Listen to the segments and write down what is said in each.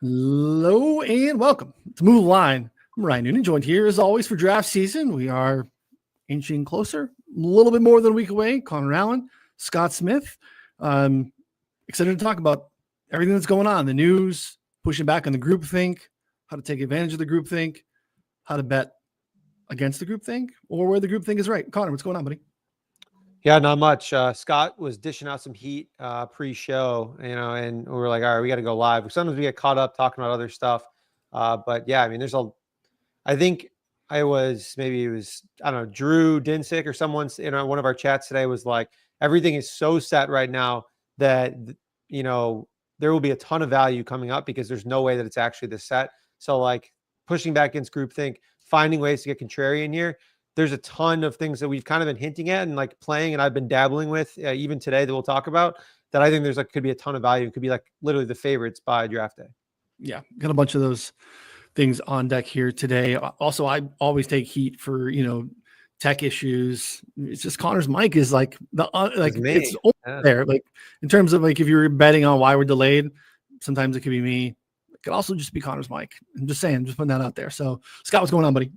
Hello and welcome to Move the Line. I'm Ryan Noonan, joined here as always for draft season. We are inching closer, a little bit more than a week away. Connor Allen, Scott Smith. Excited to talk about everything that's going on, the news, pushing back on the groupthink, how to take advantage of the groupthink, how to bet against the groupthink, or where the groupthink is right. Connor, what's going on, buddy? Yeah, not much. Scott was dishing out some heat pre-show, and we were like, all right, we got to go live. Sometimes we get caught up talking about other stuff. But yeah, I mean, I think I don't know, Drew Dinsick or someone's in one of our chats today was like, everything is so set right now that, there will be a ton of value coming up because there's no way that it's actually this set. So like pushing back against groupthink, finding ways to get contrarian here. There's a ton of things that we've kind of been hinting at and like playing, and I've been dabbling with even today that we'll talk about, that I think there's could be a ton of value. It could be like literally the favorites by draft day. Yeah, got a bunch of those things on deck here today. Also, I always take heat for, tech issues. It's just Connor's mic is like it's there. Like in terms of like if you're betting on why we're delayed, sometimes it could be me. It could also just be Connor's mic. I'm just saying, just putting that out there. So Scott, what's going on, buddy?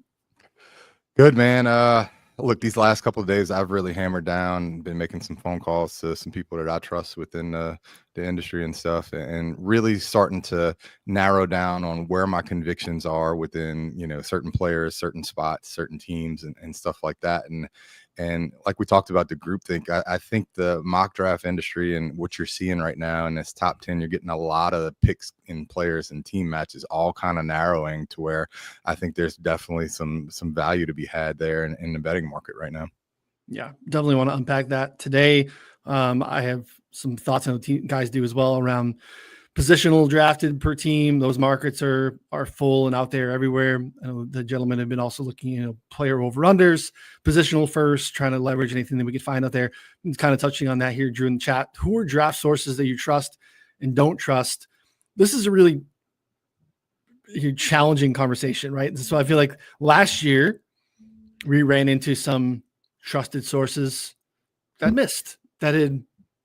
Good, man. Look, these last couple of days, I've really hammered down, been making some phone calls to some people that I trust within the industry and stuff, and really starting to narrow down on where my convictions are within, certain players, certain spots, certain teams, and stuff like that. And like we talked about the groupthink, I think the mock draft industry and what you're seeing right now in this top 10, you're getting a lot of picks in players and team matches all kind of narrowing to where I think there's definitely some value to be had there in the betting market right now. Yeah, definitely want to unpack that today. I have some thoughts on what guys do as well around positional drafted per team. Those markets are full and out there everywhere. I know the gentlemen have been also looking, player over unders, positional first, trying to leverage anything that we could find out there. And kind of touching on that here, Drew, in the chat. Who are draft sources that you trust and don't trust? This is a really challenging conversation, right? So I feel like last year we ran into some trusted sources that missed, that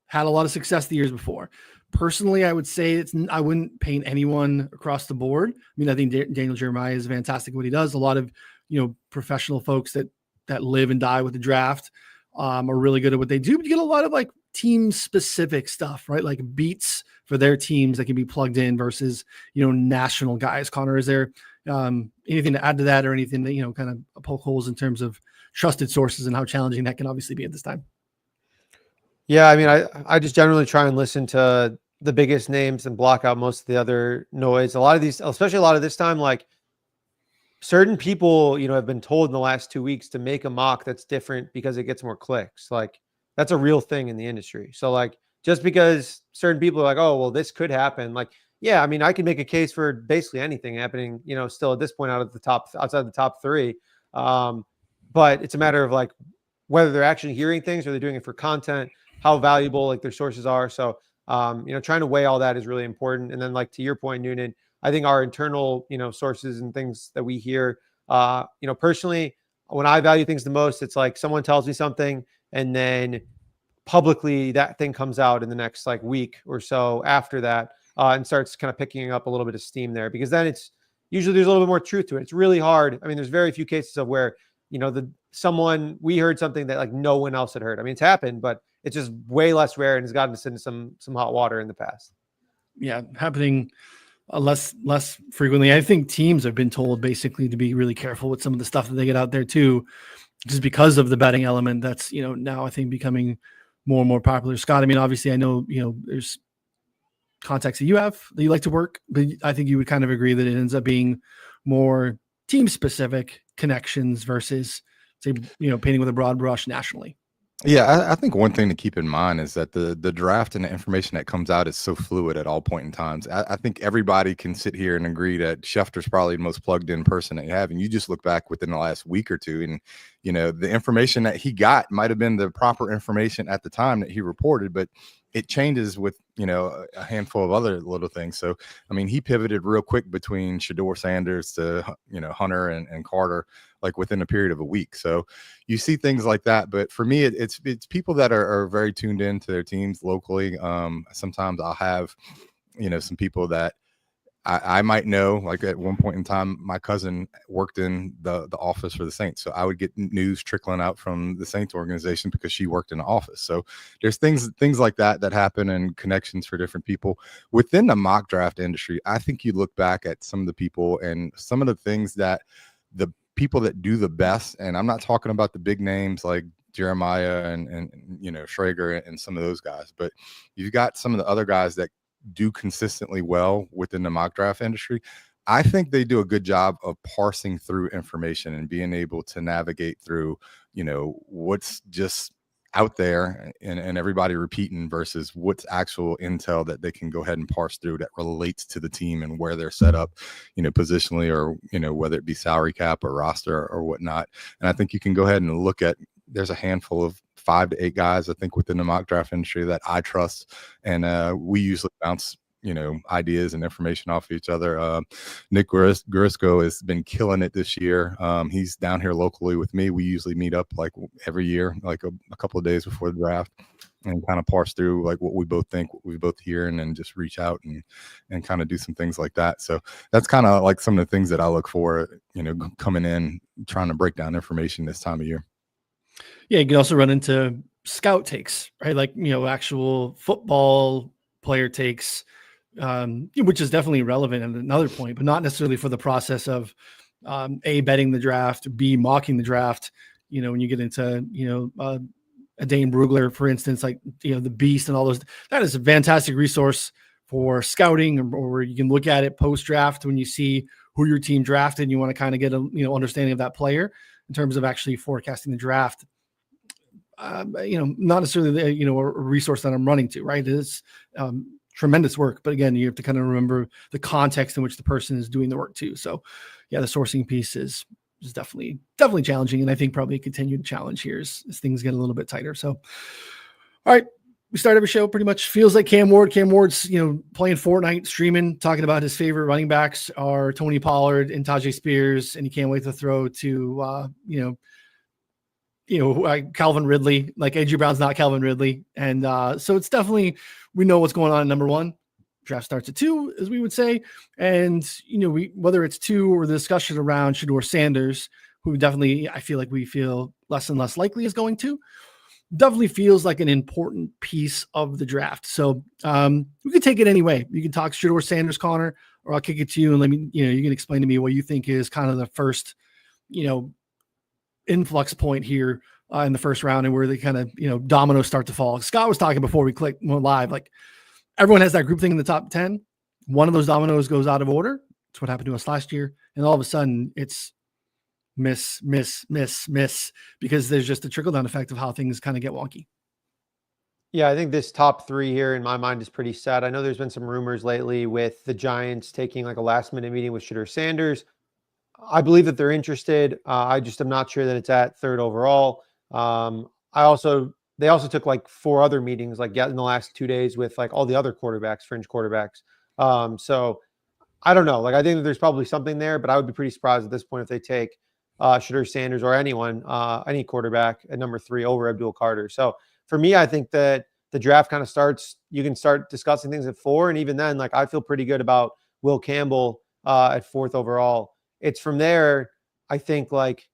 had a lot of success the years before. Personally, I would say I wouldn't paint anyone across the board. I mean, I think Daniel Jeremiah is fantastic at what he does. A lot of, professional folks that live and die with the draft are really good at what they do. But you get a lot of like team specific stuff, right? Like beats for their teams that can be plugged in versus, national guys. Connor, is there anything to add to that or anything that, kind of poke holes in terms of trusted sources and how challenging that can obviously be at this time? Yeah, I mean, I just generally try and listen to the biggest names and block out most of the other noise. A lot of these, especially a lot of this time, like certain people, have been told in the last 2 weeks to make a mock that's different because it gets more clicks. Like that's a real thing in the industry. So like just because certain people are like, oh, well, this could happen. Like, yeah, I mean, I can make a case for basically anything happening, still at this point outside the top three. But it's a matter of like whether they're actually hearing things or they're doing it for content, how valuable like their sources are. So, trying to weigh all that is really important. And then like to your point, Noonan, I think our internal, sources and things that we hear, personally, when I value things the most, it's like someone tells me something and then publicly that thing comes out in the next like week or so after that and starts kind of picking up a little bit of steam there, because then it's usually there's a little bit more truth to it. It's really hard. I mean, there's very few cases of where, we heard something that like no one else had heard. I mean, it's happened, but it's just way less rare and has gotten us into some hot water in the past. Yeah, happening less frequently. I think teams have been told basically to be really careful with some of the stuff that they get out there too, just because of the betting element that's, now I think becoming more and more popular. Scott, I mean, obviously I know, there's contacts that you have that you like to work, but I think you would kind of agree that it ends up being more team specific connections versus say, painting with a broad brush nationally. Yeah, I think one thing to keep in mind is that the draft and the information that comes out is so fluid at all point in times. I think everybody can sit here and agree that Schefter's probably the most plugged in person that you have. And you just look back within the last week or two and, the information that he got might have been the proper information at the time that he reported, but it changes with, a handful of other little things. So, I mean, he pivoted real quick between Shedeur Sanders to, Hunter and Carter, like within a period of a week. So you see things like that. But for me, it's people that are very tuned in to their teams locally. Sometimes I'll have, some people that I might know, like at one point in time, my cousin worked in the office for the Saints. So I would get news trickling out from the Saints organization because she worked in the office. So there's things like that happen, and connections for different people within the mock draft industry. I think you look back at some of the people and some of the things that the people that do the best, and I'm not talking about the big names like Jeremiah and Schrager and some of those guys, but you've got some of the other guys that do consistently well within the mock draft industry. I think they do a good job of parsing through information and being able to navigate through, what's just out there and everybody repeating versus what's actual intel that they can go ahead and parse through that relates to the team and where they're set up, positionally, or, whether it be salary cap or roster or whatnot. And I think you can go ahead and look at, there's a handful of 5 to 8 guys, I think, within the mock draft industry that I trust. And we usually bounce, ideas and information off each other. Nick Gurisco has been killing it this year. He's down here locally with me. We usually meet up like every year, like a couple of days before the draft, and kind of parse through like what we both think, what we both hear, and then just reach out and kind of do some things like that. So that's kind of like some of the things that I look for, coming in, trying to break down information this time of year. Yeah, you can also run into scout takes, right? Like, actual football player takes, which is definitely relevant at another point, but not necessarily for the process of A, betting the draft, B, mocking the draft. When you get into, a Dane Brugler, for instance, like, the Beast and all those, that is a fantastic resource for scouting, or you can look at it post-draft when you see who your team drafted and you want to kind of get a, understanding of that player in terms of actually forecasting the draft. Not necessarily, a resource that I'm running to, right? It's tremendous work, but again, you have to kind of remember the context in which the person is doing the work too. So yeah, the sourcing piece is definitely challenging. And I think probably a continued challenge here as things get a little bit tighter. So, all right, we start every show pretty much feels like Cam Ward's, playing Fortnite, streaming, talking about his favorite running backs are Tony Pollard and Tajay Spears. And he can't wait to throw to, Calvin Ridley. Like, A.J. Brown's not Calvin Ridley. And so it's definitely, we know what's going on in number 1. Draft starts at 2, as we would say. And, whether it's 2 or the discussion around Shedeur Sanders, who definitely, I feel like we feel less and less likely is going to, definitely feels like an important piece of the draft. So we can take it anyway. You can talk Shedeur Sanders, Connor, or I'll kick it to you and let me, you can explain to me what you think is kind of the first, influx point here in the first round, and where they kind of, dominoes start to fall. Scott was talking before we went live, like everyone has that group thing in the top 10. One of those dominoes goes out of order. That's what happened to us last year. And all of a sudden it's miss, because there's just a trickle down effect of how things kind of get wonky. Yeah, I think this top 3 here in my mind is pretty set. I know there's been some rumors lately with the Giants taking like a last minute meeting with Shedeur Sanders. I believe that they're interested. I just am not sure that it's at 3rd overall. They also took like 4 other meetings like in the last 2 days with like all the other quarterbacks, fringe quarterbacks. So I don't know. Like, I think that there's probably something there, but I would be pretty surprised at this point if they take Shedeur Sanders or anyone, any quarterback at number 3 over Abdul Carter. So for me, I think that the draft kind of starts, you can start discussing things at 4. And even then, like, I feel pretty good about Will Campbell at 4th overall. It's from there, I think, like,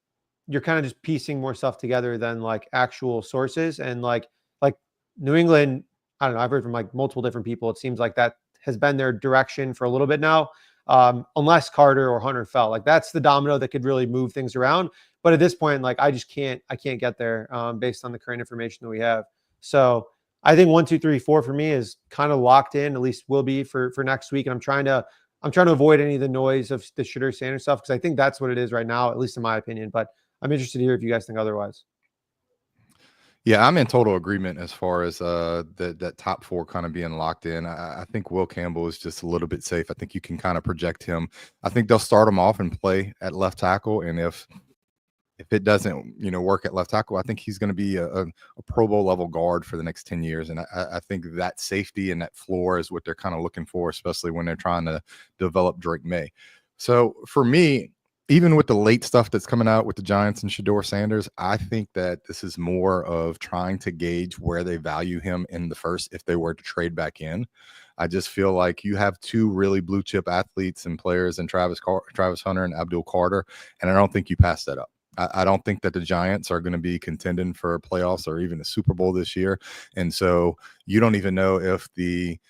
you're kind of just piecing more stuff together than like actual sources. And like New England, I don't know, I've heard from like multiple different people. It seems like that has been their direction for a little bit now. Unless Carter or Hunter fell, like that's the domino that could really move things around. But at this point, like I can't get there based on the current information that we have. So I think 1, 2, 3, 4 for me is kind of locked in, at least will be for next week. And I'm trying to avoid any of the noise of the Shedeur Sanders stuff, because I think that's what it is right now, at least in my opinion. But I'm interested to hear if you guys think otherwise. Yeah, I'm in total agreement as far as that top 4 kind of being locked in. I think Will Campbell is just a little bit safe. I think you can kind of project him. I think they'll start him off and play at left tackle, and if it doesn't, work at left tackle, I think he's going to be a Pro Bowl level guard for the next 10 years. And I think that safety and that floor is what they're kind of looking for, especially when they're trying to develop Drake May. So for me, even with the late stuff that's coming out with the Giants and Shedeur Sanders, I think that this is more of trying to gauge where they value him in the first if they were to trade back in. I just feel like you have two really blue chip athletes and players in Travis Hunter and Abdul Carter, and I don't think you pass that up. I don't think that the Giants are going to be contending for playoffs or even a Super Bowl this year, and so you don't even know if the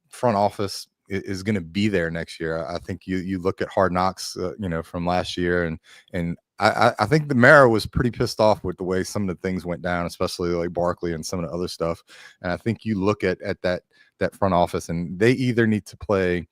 front office is going to be there next year. I think you look at Hard Knocks, from last year, and I think the Mara was pretty pissed off with the way some of the things went down, especially like Barkley and some of the other stuff. And I think you look at that front office, and they either need to play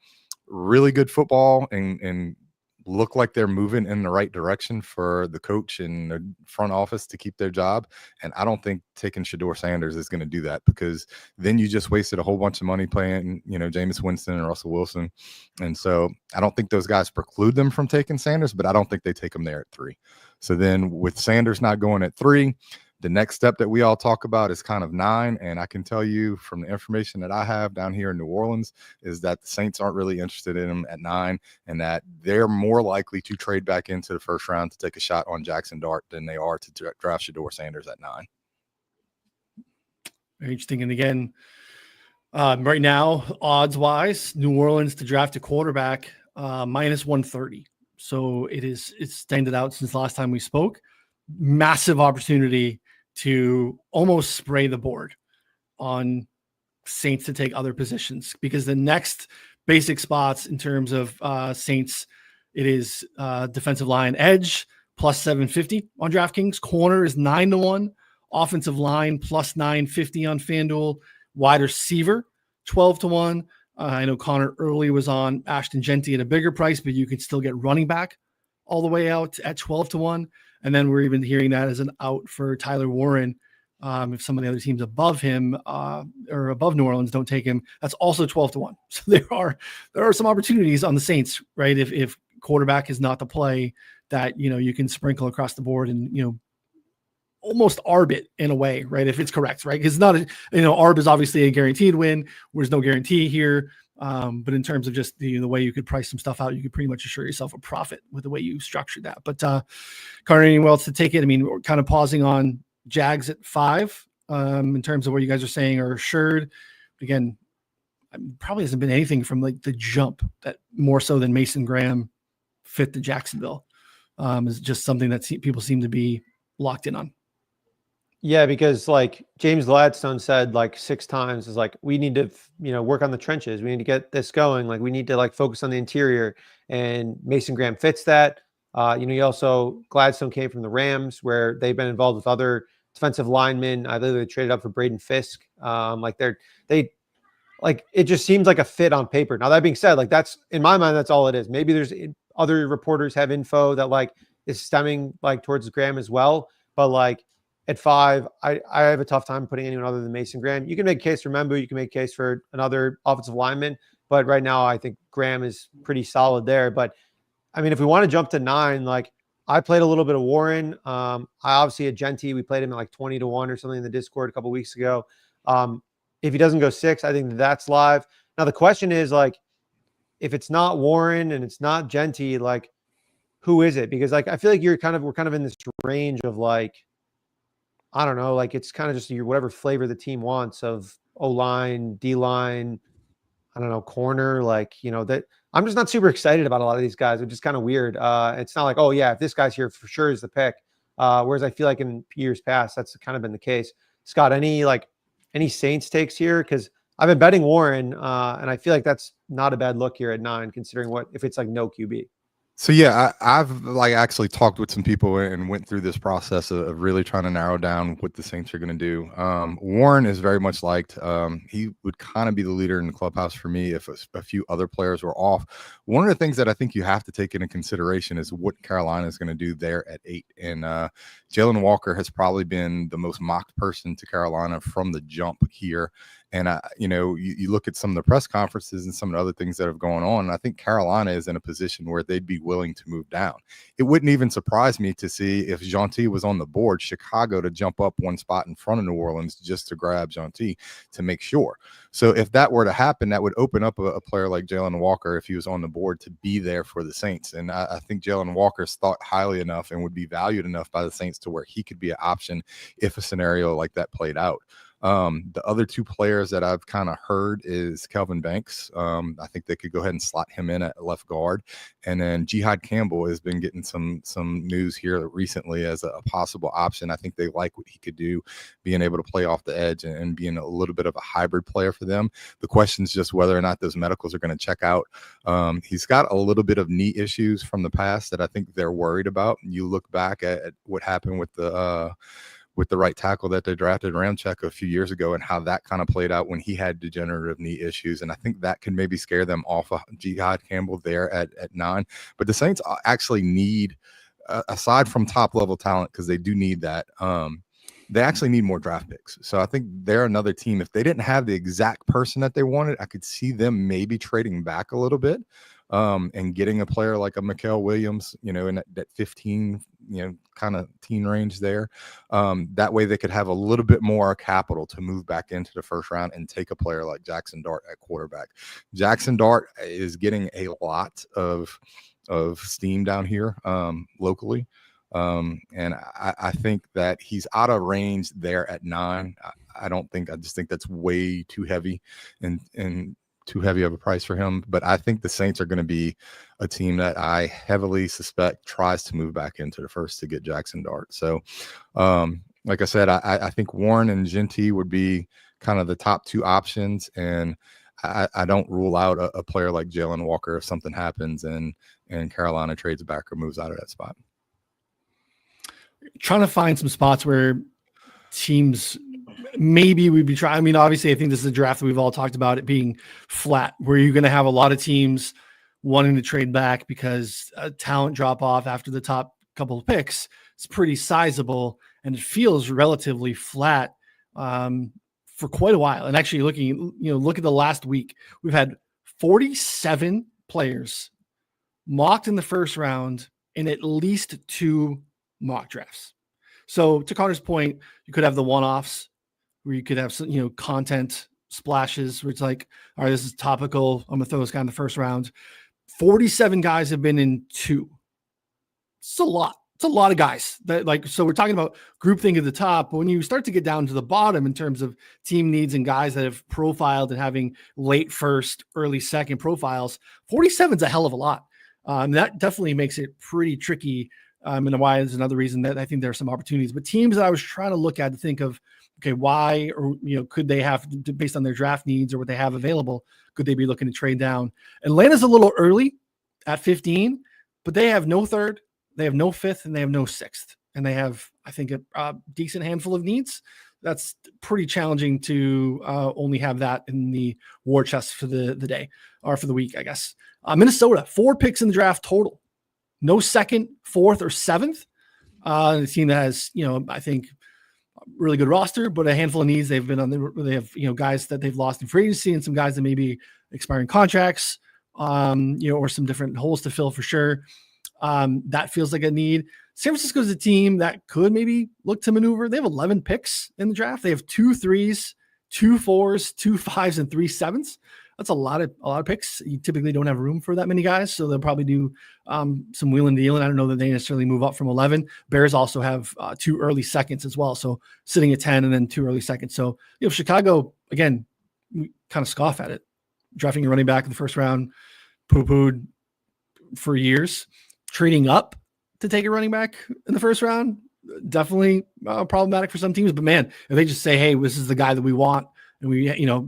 really good football and look like they're moving in the right direction for the coach and the front office to keep their job. And I don't think taking Shedeur Sanders is going to do that, because then you just wasted a whole bunch of money playing, Jameis Winston and Russell Wilson. And so I don't think those guys preclude them from taking Sanders, but I don't think they take him there at 3. So then with Sanders not going at 3, the next step that we all talk about is kind of 9. And I can tell you from the information that I have down here in New Orleans is that the Saints aren't really interested in him at 9, and that they're more likely to trade back into the first round to take a shot on Jackson Dart than they are to draft Shedeur Sanders at 9. Very interesting. And again, right now, odds wise, New Orleans to draft a quarterback minus 130. So it's standed out since the last time we spoke. Massive opportunity to almost spray the board on Saints to take other positions, because the next basic spots in terms of Saints, it is defensive line edge plus 750 on DraftKings. Corner is 9-1. Offensive line plus 950 on FanDuel. Wide receiver 12-1. I know Connor early was on Ashton Genty at a bigger price, but you can still get running back all the way out at 12-1. And then we're even hearing that as an out for Tyler Warren. If some of the other teams above him or above New Orleans don't take him, that's also 12-1. So there are some opportunities on the Saints, right? If quarterback is not the play that, you can sprinkle across the board and, almost arb it in a way, right? If it's correct, right? It's not, arb is obviously a guaranteed win. There's no guarantee here. But in terms of just the way you could price some stuff out, you could pretty much assure yourself a profit with the way you structured that. But Carter, anyone else to take it? I mean, we're kind of pausing on Jags at 5 in terms of what you guys are saying are assured. Again, probably hasn't been anything from like the jump that more so than Mason Graham fit the Jacksonville is just something that people seem to be locked in on. Yeah, because like James Gladstone said like 6 times is like, we need to, work on the trenches. We need to get this going. Like we need to like focus on the interior, and Mason Graham fits that. You also, Gladstone came from the Rams where they've been involved with other defensive linemen. I literally traded up for Braden Fisk. It just seems like a fit on paper. Now that being said, like that's in my mind, that's all it is. Maybe there's other reporters have info that like is stemming like towards Graham as well. But like, at 5, I have a tough time putting anyone other than Mason Graham. You can make a case for Membu. You can make a case for another offensive lineman. But right now, I think Graham is pretty solid there. But, I mean, if we want to jump to 9, like I played a little bit of Warren. I obviously had Genty. We played him at like 20-1 or something in the Discord a couple of weeks ago. If he doesn't go 6, I think that's live. Now, the question is, like, if it's not Warren and it's not Genty, like, who is it? Because, like, I feel like we're kind of in this range of, like, I don't know, like it's kind of just your whatever flavor the team wants of O-line, D-line, I don't know, corner, like, that I'm just not super excited about a lot of these guys, which is kind of weird. It's not like, oh yeah, if this guy's here for sure is the pick. Whereas I feel like in years past, that's kind of been the case. Scott, any Saints takes here? Because I've been betting Warren, and I feel like that's not a bad look here at 9, considering if it's like no QB. So yeah, I've like actually talked with some people and went through this process of really trying to narrow down what the Saints are going to do. Warren is very much liked. He would kind of be the leader in the clubhouse for me if a few other players were off. One of the things that I think you have to take into consideration is what Carolina is going to do there at 8. And Jalen Walker has probably been the most mocked person to Carolina from the jump here. And you look at some of the press conferences and some of the other things that have gone on. And I think Carolina is in a position where they'd be willing to move down. It wouldn't even surprise me to see if Gentil was on the board, Chicago to jump up one spot in front of New Orleans just to grab Gentil to make sure. So if that were to happen, that would open up a player like Jalen Walker, if he was on the board, to be there for the Saints. And I think Jalen Walker's thought highly enough and would be valued enough by the Saints to where he could be an option if a scenario like that played out. The other two players that I've kind of heard is Kelvin Banks. I think they could go ahead and slot him in at left guard. And then Jihad Campbell has been getting some news here recently as a possible option. I think they like what he could do, being able to play off the edge and being a little bit of a hybrid player for them. The question is just whether or not those medicals are going to check out. He's got a little bit of knee issues from the past that I think they're worried about. You look back at what happened with the right tackle that they drafted, Ramczyk, a few years ago, and how that kind of played out when he had degenerative knee issues. And I think that can maybe scare them off of Jihad Campbell there at 9. But the Saints actually need, aside from top level talent, because they do need that, they actually need more draft picks. So I think they're another team. If they didn't have the exact person that they wanted, I could see them maybe trading back a little bit and getting a player like a Mikael Williams, in that 15, kind of teen range there. That way they could have a little bit more capital to move back into the first round and take a player like Jackson Dart at quarterback. Jackson Dart is getting a lot of steam down here locally. And I think that he's out of range there at 9. I just think that's way too heavy and too heavy of a price for him. But I think the Saints are going to be a team that I heavily suspect tries to move back into the first to get Jackson Dart. So, like I said, I think Warren and Gentil would be kind of the top 2 options. And I don't rule out a player like Jalen Walker if something happens and Carolina trades back or moves out of that spot. Trying to find some spots where teams maybe we'd be trying. I mean, obviously, I think this is a draft that we've all talked about it being flat, where you're going to have a lot of teams wanting to trade back because a talent drop off after the top couple of picks is pretty sizable, and it feels relatively flat for quite a while. And actually, look at the last week, we've had 47 players mocked in the first round in at least 2 mock drafts. So to Connor's point, you could have the one-offs where you could have some, content splashes where it's like, all right, this is topical. I'm going to throw this guy in the first round. 47 guys have been in 2. It's a lot. It's a lot of guys so we're talking about groupthink at the top, but when you start to get down to the bottom in terms of team needs and guys that have profiled and having late first, early second profiles, 47 is a hell of a lot. That definitely makes it pretty tricky. And why is another reason that I think there are some opportunities, but teams that I was trying to look at to think of, okay, why, or, could they have to, based on their draft needs or what they have available, could they be looking to trade down? Atlanta's a little early at 15, but they have no 3rd, they have no 5th, and they have no 6th. And they have, I think, a decent handful of needs. That's pretty challenging to only have that in the war chest for the day or for the week, I guess. Minnesota, 4 picks in the draft total. No 2nd, 4th, or 7th. The team that has, I think, really good roster, but a handful of needs. They've been they have, guys that they've lost in free agency and some guys that may be expiring contracts, or some different holes to fill for sure. That feels like a need. San Francisco is a team that could maybe look to maneuver. They have 11 picks in the draft. They have 2 3s, 2 4s, 2 5s, and 3 7s. That's a lot of picks. You typically don't have room for that many guys, so they'll probably do some wheeling and dealing. I don't know that they necessarily move up from 11. Bears also have 2 early seconds as well, so sitting at 10 and then 2 early seconds. So Chicago, again, we kind of scoff at it, drafting a running back in the first round, poo-pooed for years. Trading up to take a running back in the first round, definitely problematic for some teams. But man, if they just say, "Hey, this is the guy that we want," and we,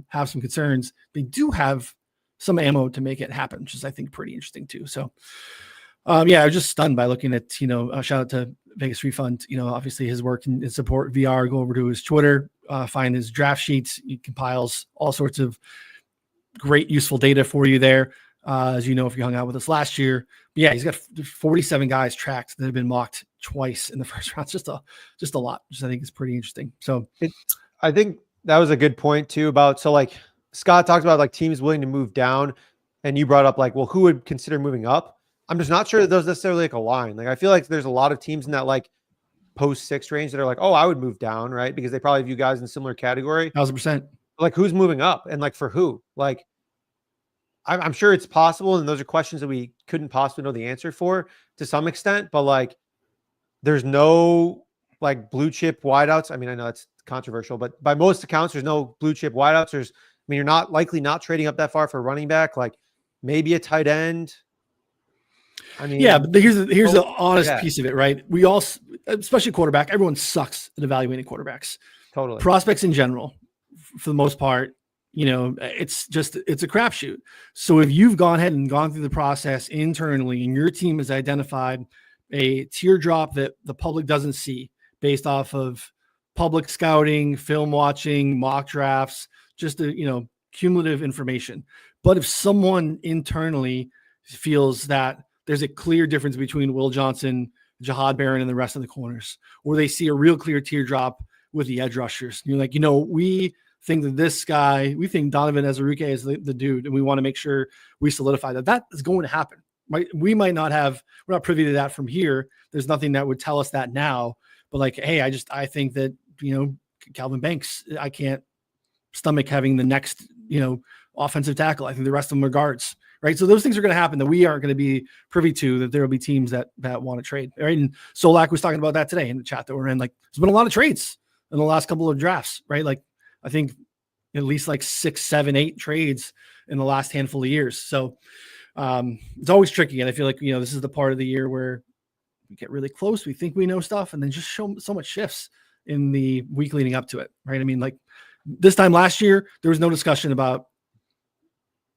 have some concerns, they do have some ammo to make it happen, which is, I think, pretty interesting too. So, I was just stunned by looking at, shout out to Vegas Refund, obviously his work and support VR. Go over to his Twitter, find his draft sheets. He compiles all sorts of great, useful data for you there. As you know, if you hung out with us last year, but yeah, he's got 47 guys tracked that have been mocked twice in the first round. Just a lot, which I think is pretty interesting. So I think that was a good point too about, so like Scott talked about like teams willing to move down, and you brought up like, well, who would consider moving up? I'm just not sure that those necessarily like align. Like I feel like there's a lot of teams in that like post 6 range that are like, oh, I would move down, right? Because they probably view guys in similar category. 1,000%. Like who's moving up and like for who? Like I'm sure it's possible, and those are questions that we couldn't possibly know the answer for to some extent. But like, there's no like blue chip wideouts. I mean, I know that's controversial, but by most accounts, there's no blue chip wideouts. I mean, you're not likely not trading up that far for a running back. Like maybe a tight end. I mean, Yeah, but here's the honest yeah. piece of it, right? We all, especially quarterback, everyone sucks at evaluating quarterbacks. Totally. Prospects in general, for the most part, it's a crapshoot. So if you've gone ahead and gone through the process internally and your team has identified a teardrop that the public doesn't see based off of public scouting, film watching, mock drafts, just cumulative information. But if someone internally feels that there's a clear difference between Will Johnson, Jahad Barron, and the rest of the corners, or they see a real clear teardrop with the edge rushers, and you're like, we think that this guy, we think Donovan Azubuike is the dude, and we want to make sure we solidify that is going to happen. Right? We're not privy to that from here. There's nothing that would tell us that now, but like, hey, I think that, Calvin Banks, I can't stomach having the next, offensive tackle. I think the rest of them are guards, right? So those things are going to happen that we aren't going to be privy to, that there will be teams that want to trade, right? And Solak was talking about that today in the chat that we're in. Like, there's been a lot of trades in the last couple of drafts, right? Like, I think at least like 6, 7, 8 trades in the last handful of years. So it's always tricky. And I feel like, this is the part of the year where we get really close. We think we know stuff, and then just so much shifts in the week leading up to it, right? I mean, like this time last year, there was no discussion about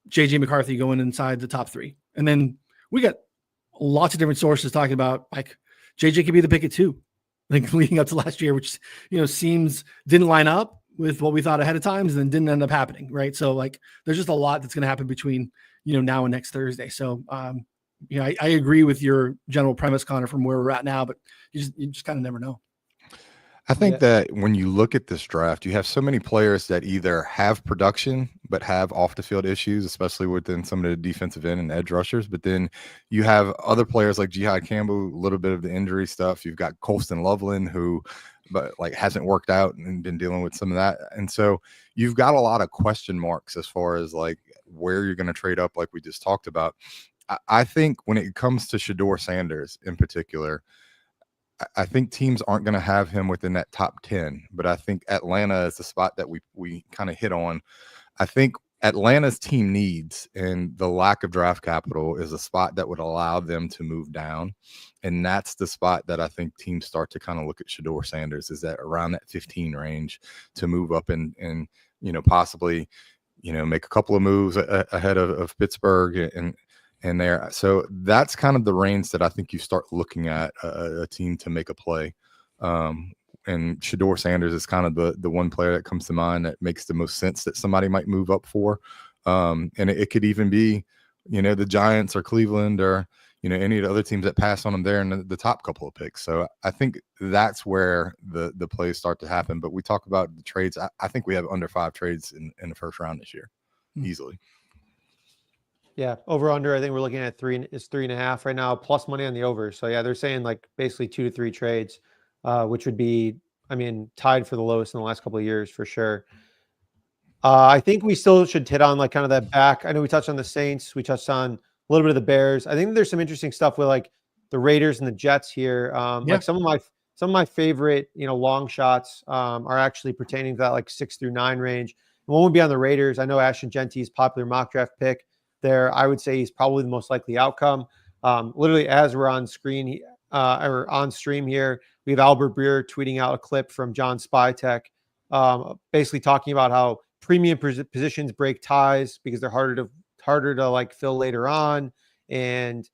JJ McCarthy going inside the top 3. And then we got lots of different sources talking about like JJ could be the pick at 2, like leading up to last year, which, didn't line up with what we thought ahead of times and then didn't end up happening. Right. So like, there's just a lot that's going to happen between, now and next Thursday. So, I agree with your general premise, Connor, from where we're at now, but you just kind of never know. I think that when you look at this draft, you have so many players that either have production but have off the field issues, especially within some of the defensive end and edge rushers. But then you have other players like Jihad Campbell, a little bit of the injury stuff. You've got Colston Loveland, who hasn't worked out and been dealing with some of that. And so you've got a lot of question marks as far as like where you're going to trade up, like we just talked about. I think when it comes to Shedeur Sanders in particular, I think teams aren't going to have him within that top 10, but I think Atlanta is the spot that we kind of hit on. I think Atlanta's team needs and the lack of draft capital is a spot that would allow them to move down. And that's the spot that I think teams start to kind of look at Shedeur Sanders, is that around that 15 range to move up and possibly, make a couple of moves ahead of Pittsburgh and there. So that's kind of the range that I think you start looking at a team to make a play. And Shedeur Sanders is kind of the one player that comes to mind that makes the most sense that somebody might move up for. And it could even be, the Giants or Cleveland or, any of the other teams that pass on them there in the top couple of picks. So I think that's where the plays start to happen. But we talk about the trades. I think we have under 5 trades in the first round this year, easily. Yeah, over under. I think we're looking at 3.5 right now, plus money on the over. So yeah, they're saying like basically 2 to 3 trades, which would be, tied for the lowest in the last couple of years for sure. I think we still should hit on like kind of that back. I know we touched on the Saints, we touched on a little bit of the Bears. I think there's some interesting stuff with like the Raiders and the Jets here. Like some of my favorite, long shots are actually pertaining to that like 6 through 9 range. And one would be on the Raiders. I know Ashton Genty's popular mock draft pick there. I would say he's probably the most likely outcome. Literally as we're on screen or on stream here, we have Albert Breer tweeting out a clip from John Spytek, basically talking about how premium positions break ties because they're harder to like fill later on. And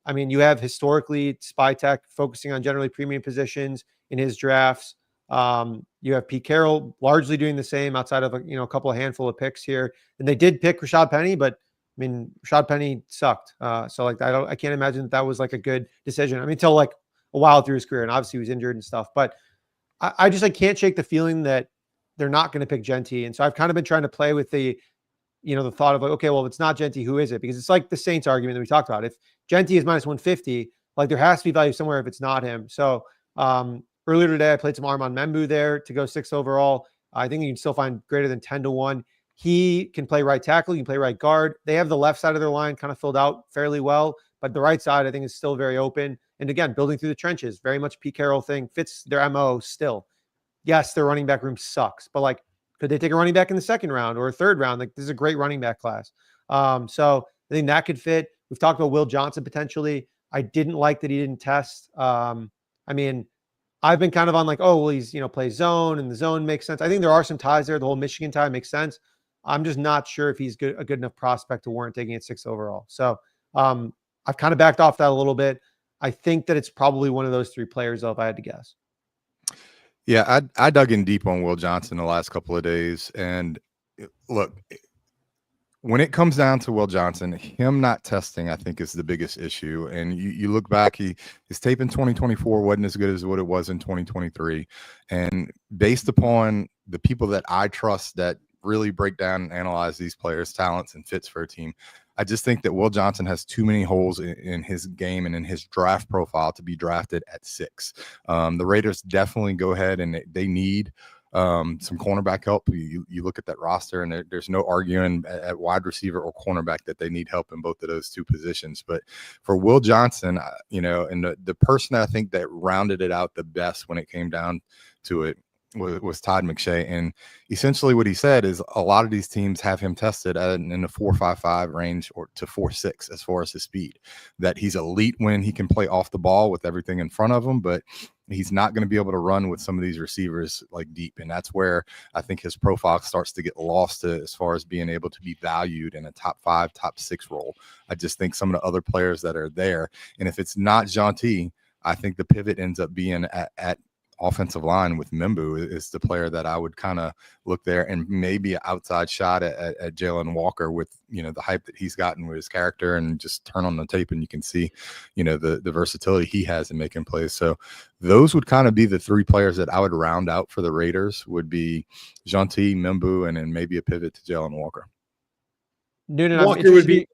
you have historically Spytek focusing on generally premium positions in his drafts. You have Pete Carroll largely doing the same outside of a couple of handful of picks here. And they did pick Rashad Penny, but Rashad Penny sucked. So like I can't imagine that was like a good decision. Until like a while through his career, and obviously he was injured and stuff. But I just can't shake the feeling that they're not going to pick Genty. And so I've kind of been trying to play with the thought of like, okay, well, if it's not Genty, who is it? Because it's like the Saints argument that we talked about. If Genty is minus 150, like there has to be value somewhere if it's not him. So earlier today, I played some Armand Membu there to go 6 overall. I think you can still find greater than 10-1. He can play right tackle. He can play right guard. They have the left side of their line kind of filled out fairly well, but the right side, I think, is still very open. And again, building through the trenches, very much Pete Carroll thing, fits their MO still. Yes, their running back room sucks, but like, could they take a running back in the second round or a third round? Like, this is a great running back class. So I think that could fit. We've talked about Will Johnson potentially. I didn't like that he didn't test. I mean, I've been kind of on like, oh, well, he's, plays zone and the zone makes sense. I think there are some ties there. The whole Michigan tie makes sense. I'm just not sure if he's a good enough prospect to warrant taking it 6 overall. So I've kind of backed off that a little bit. I think that it's probably one of those 3 players, though, if I had to guess. Yeah, I dug in deep on Will Johnson the last couple of days. And look, when it comes down to Will Johnson, him not testing, I think, is the biggest issue. And you look back, his tape in 2024 wasn't as good as what it was in 2023. And based upon the people that I trust that really break down and analyze these players' talents and fits for a team, I just think that Will Johnson has too many holes in his game and in his draft profile to be drafted at 6. The Raiders definitely go ahead and they need some cornerback help. You look at that roster and there's no arguing at wide receiver or cornerback that they need help in both of those 2 positions. But for Will Johnson, and the person I think that rounded it out the best when it came down to it was Todd McShay. And essentially what he said is a lot of these teams have him tested in the 4.55 range or to 4.6 as far as his speed, that he's elite when he can play off the ball with everything in front of him, but he's not going to be able to run with some of these receivers like deep. And that's where I think his profile starts to get lost as far as being able to be valued in a top 5, top 6 role. I just think some of the other players that are there, and if it's not Genty, I think the pivot ends up being at offensive line with Membu is the player that I would kind of look there, and maybe an outside shot at Jalen Walker with, the hype that he's gotten with his character, and just turn on the tape and you can see, the versatility he has in making plays. So those would kind of be the 3 players that I would round out for the Raiders, would be Genty, Membu, and then maybe a pivot to Jalen Walker. Noonan, Walker would be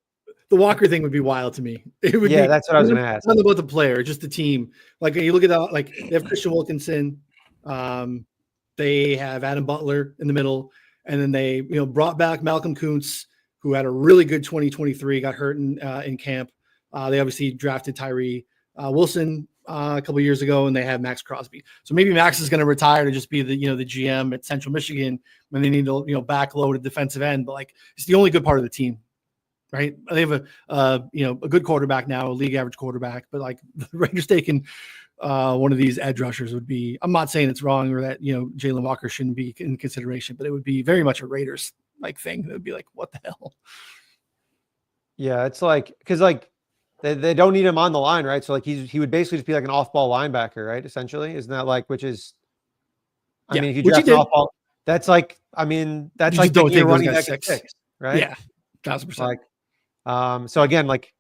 the Walker thing would be wild to me. It would be, that's what I was going to ask. Not about the player, just the team. Like you look at that, like they have Christian Wilkinson, they have Adam Butler in the middle, and then they brought back Malcolm Kuntz, who had a really good 2023, got hurt in camp. They obviously drafted Tyree Wilson a couple of years ago, and they have Max Crosby. So maybe Max is going to retire to just be the the GM at Central Michigan when they need to backload a defensive end. But like it's the only good part of the team. Right, they have a good quarterback now, a league average quarterback, but like the Raiders taking one of these edge rushers would be. I'm not saying it's wrong or that Jalen Walker shouldn't be in consideration, but it would be very much a Raiders like thing. It would be like, what the hell? Yeah, it's like because like they don't need him on the line, right? So like he would basically just be like an off-ball linebacker, right? Essentially, isn't that like which is? I mean, if you draft an off-ball, that's like that's like don't take running back back 6, right? Yeah, 1,000%. Like. So again, like,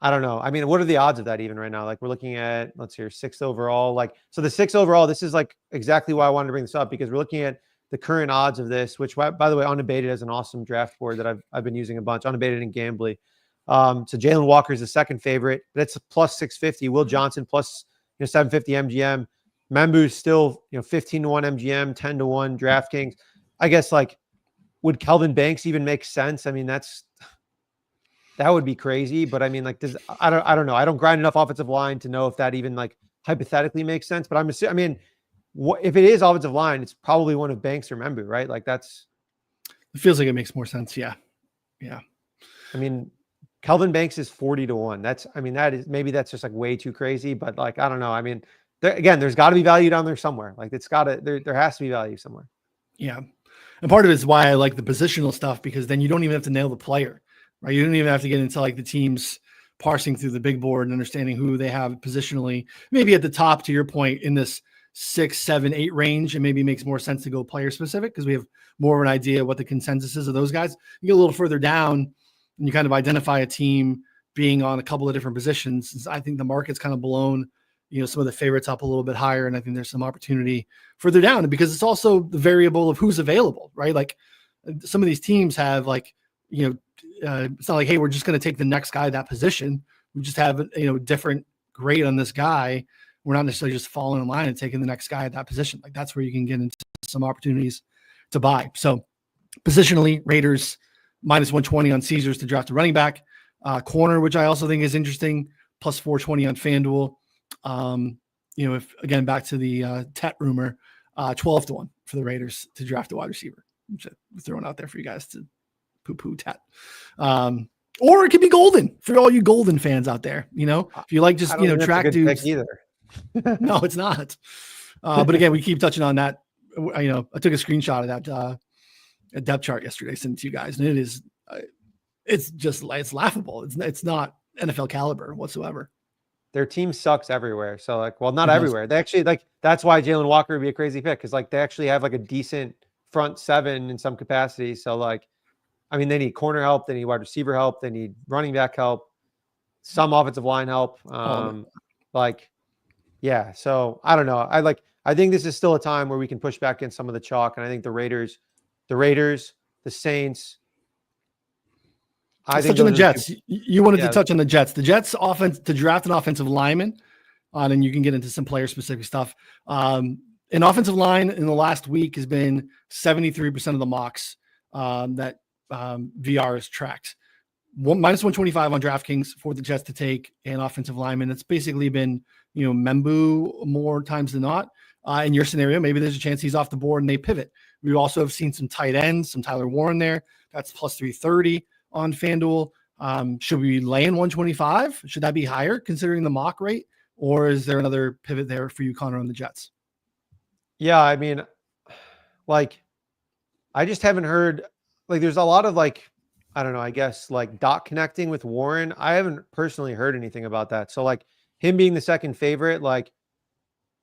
I don't know. I mean, what are the odds of that even right now? Like we're looking at, let's see, 6th overall. Like, so the 6th overall, this is like exactly why I wanted to bring this up, because we're looking at the current odds of this, which by the way, Unabated is an awesome draft board that I've been using a bunch. Unabated and Gambly. So Jalen Walker is the second favorite. That's plus 650. Will Johnson plus 750 MGM. Membu's still 15-1 MGM, 10-1 DraftKings. I guess like, would Kelvin Banks even make sense? I mean, that would be crazy, but I mean, like, I don't know. I don't grind enough offensive line to know if that even like hypothetically makes sense. But I'm assuming, I mean, if it is offensive line, it's probably one of Banks or Membu, right? Like it feels like it makes more sense. Yeah. I mean, Kelvin Banks is 40-1. Maybe that's just like way too crazy, but like, I don't know. I mean, there's got to be value down there somewhere. Like there has to be value somewhere. Yeah. And part of it is why I like the positional stuff, because then you don't even have to nail the player. Right, you don't even have to get into like the teams parsing through the big board and understanding who they have positionally. Maybe at the top, to your point, in this 6, 7, 8 range, it maybe makes more sense to go player specific because we have more of an idea what the consensus is of those guys. You get a little further down and you kind of identify a team being on a couple of different positions. I think the market's kind of blown some of the favorites up a little bit higher. And I think there's some opportunity further down, because it's also the variable of who's available, right? Like some of these teams have it's not like, hey, we're just going to take the next guy at that position. We just have different grade on this guy. We're not necessarily just falling in line and taking the next guy at that position. Like that's where you can get into some opportunities to buy. So positionally, Raiders -120 on Caesars to draft a running back. Corner, which I also think is interesting, +420 on FanDuel. If again, back to the Tet rumor, 12-1 for the Raiders to draft a wide receiver. I'm just throwing out there for you guys to poo-poo Tet. Or it could be Golden for all you Golden fans out there. If you like just track dudes either. No, it's not. But again, we keep touching on that. I took a screenshot of that depth chart yesterday, sent it to you guys, and it is, it's laughable. It's not NFL caliber whatsoever. Their team sucks everywhere. So not everywhere. They actually that's why Jalen Walker would be a crazy pick, because they actually have a decent front seven in some capacity. So they need corner help, they need wide receiver help, they need running back help, some offensive line help. Yeah. So I don't know. I think this is still a time where we can push back in some of the chalk. And I think the Raiders, the Saints. Let's touch on the Jets. You wanted to touch on the Jets. The Jets offense to draft an offensive lineman, and you can get into some player specific stuff. An offensive line in the last week has been 73% of the mocks that VR has tracked. -125 on DraftKings for the Jets to take an offensive lineman. It's basically been Membu more times than not. In your scenario, maybe there's a chance he's off the board and they pivot. We also have seen some tight ends, some Tyler Warren there. That's +330 on FanDuel. Should we lay in 125? Should that be higher considering the mock rate? Or is there another pivot there for you, Connor, on the Jets? Yeah, I just haven't heard, there's a lot of I don't know, I guess dot connecting with Warren. I haven't personally heard anything about that. So him being the second favorite,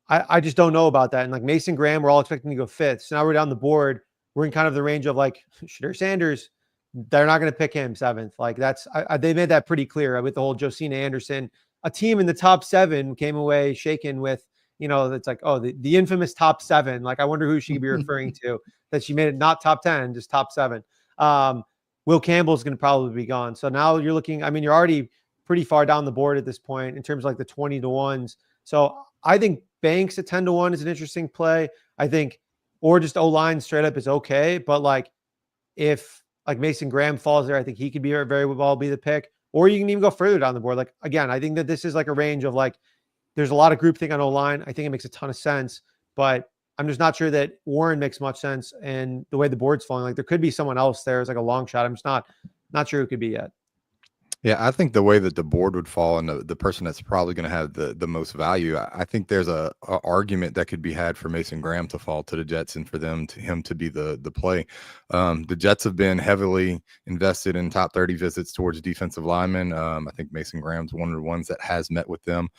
I just don't know about that. And Mason Graham, we're all expecting to go fifth. So now we're down the board. We're in kind of the range of Shedeur Sanders. They're not going to pick him seventh. They made that pretty clear with the whole Josina Anderson. A team in the top 7 came away shaken with, it's the infamous top 7. I wonder who she could be referring to, that she made it not top 10, just top 7. Will Campbell's going to probably be gone. So now you're looking, you're already pretty far down the board at this point in terms of the 20-1s. So I think Banks at 10-1 is an interesting play. I think, or just O-line straight up is okay. But if Mason Graham falls there, I think he could be very well be the pick. Or you can even go further down the board. Again, I think that this is a range of there's a lot of groupthink on O-line. I think it makes a ton of sense, but I'm just not sure that Warren makes much sense. And the way the board's falling, there could be someone else there as a long shot. I'm just not sure who could be yet. Yeah, I think the way that the board would fall and the person that's probably going to have the most value, I think there's a argument that could be had for Mason Graham to fall to the Jets and for him to be the play. The Jets have been heavily invested in top 30 visits towards defensive linemen. I think Mason Graham's one of the ones that has met with them.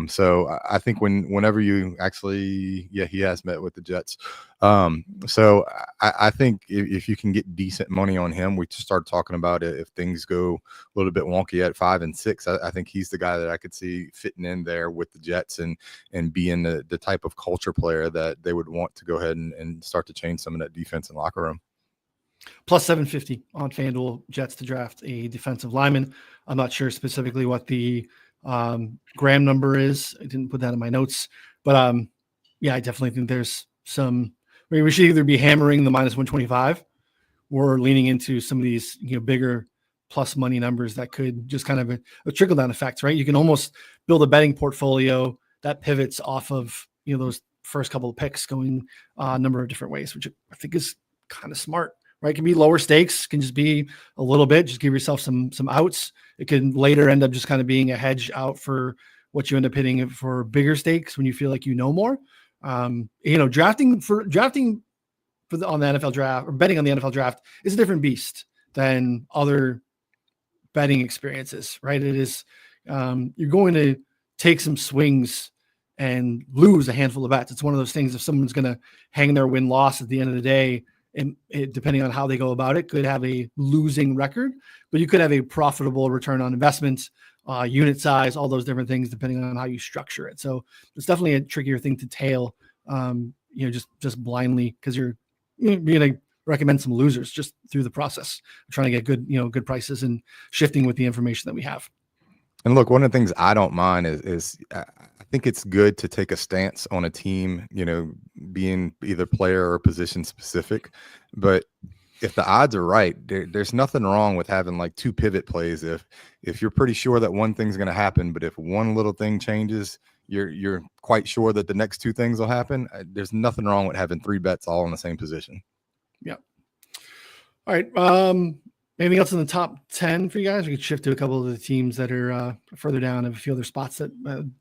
So I think whenever you actually, he has met with the Jets. So I think if you can get decent money on him, we just started talking about it. If things go a little bit wonky at 5 and 6, I think he's the guy that I could see fitting in there with the Jets and being the type of culture player that they would want to go ahead and start to change some of that defense and locker room. +750 on FanDuel, Jets to draft a defensive lineman. I'm not sure specifically what the Graham number is. I didn't put that in my notes, but I definitely think there's some. We should either be hammering the -125 or leaning into some of these bigger plus money numbers that could just kind of a trickle down effect, right? You can almost build a betting portfolio that pivots off of those first couple of picks going a number of different ways, which I think is kind of smart. Right, it can be lower stakes, can just be a little bit, just give yourself some outs. It can later end up just kind of being a hedge out for what you end up hitting for bigger stakes when you feel like more. Drafting on the NFL draft or betting on the NFL draft is a different beast than other betting experiences, right? It is you're going to take some swings and lose a handful of bets. It's one of those things. If someone's going to hang their win-loss at the end of the day, and it, depending on how they go about it, could have a losing record, but you could have a profitable return on investment unit size, all those different things, depending on how you structure it. So it's definitely a trickier thing to tail, just blindly, because you're going to recommend some losers just through the process, trying to get good prices and shifting with the information that we have. And look, one of the things I don't mind is I think it's good to take a stance on a team, being either player or position specific. But if the odds are right, there's nothing wrong with having like 2 pivot plays. If you're pretty sure that one thing's going to happen, but if one little thing changes, you're quite sure that the next 2 things will happen. There's nothing wrong with having 3 bets all in the same position. Yeah. All right. Anything else in the top 10 for you guys? We could shift to a couple of the teams that are further down. Have a few other spots that kind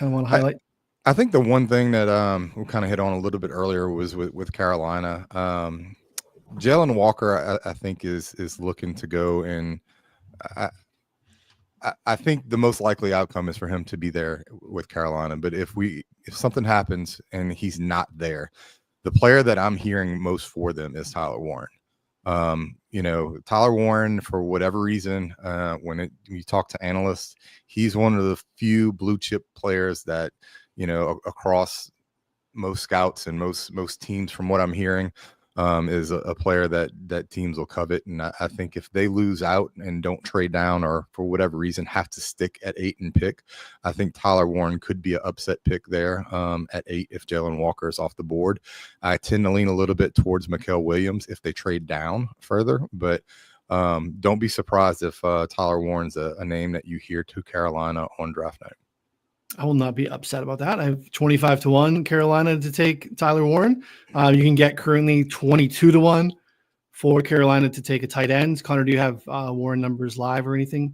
of want to highlight. I think the one thing that we kind of hit on a little bit earlier was with Carolina. Jalen Walker, I think, is looking to go, and I think the most likely outcome is for him to be there with Carolina. But if something happens and he's not there, the player that I'm hearing most for them is Tyler Warren. Tyler Warren, for whatever reason, when you talk to analysts, he's one of the few blue chip players that, across most scouts and most teams, from what I'm hearing, is a player that teams will covet. And I think if they lose out and don't trade down, or for whatever reason have to stick at 8 and pick, I think Tyler Warren could be an upset pick there at 8 if Jalen Walker is off the board. I tend to lean a little bit towards Mikael Williams if they trade down further, but don't be surprised if Tyler Warren's a name that you hear to Carolina on draft night. I will not be upset about that. I have 25-1 Carolina to take Tyler Warren. You can get currently 22-1 for Carolina to take a tight end. Connor, do you have Warren numbers live or anything?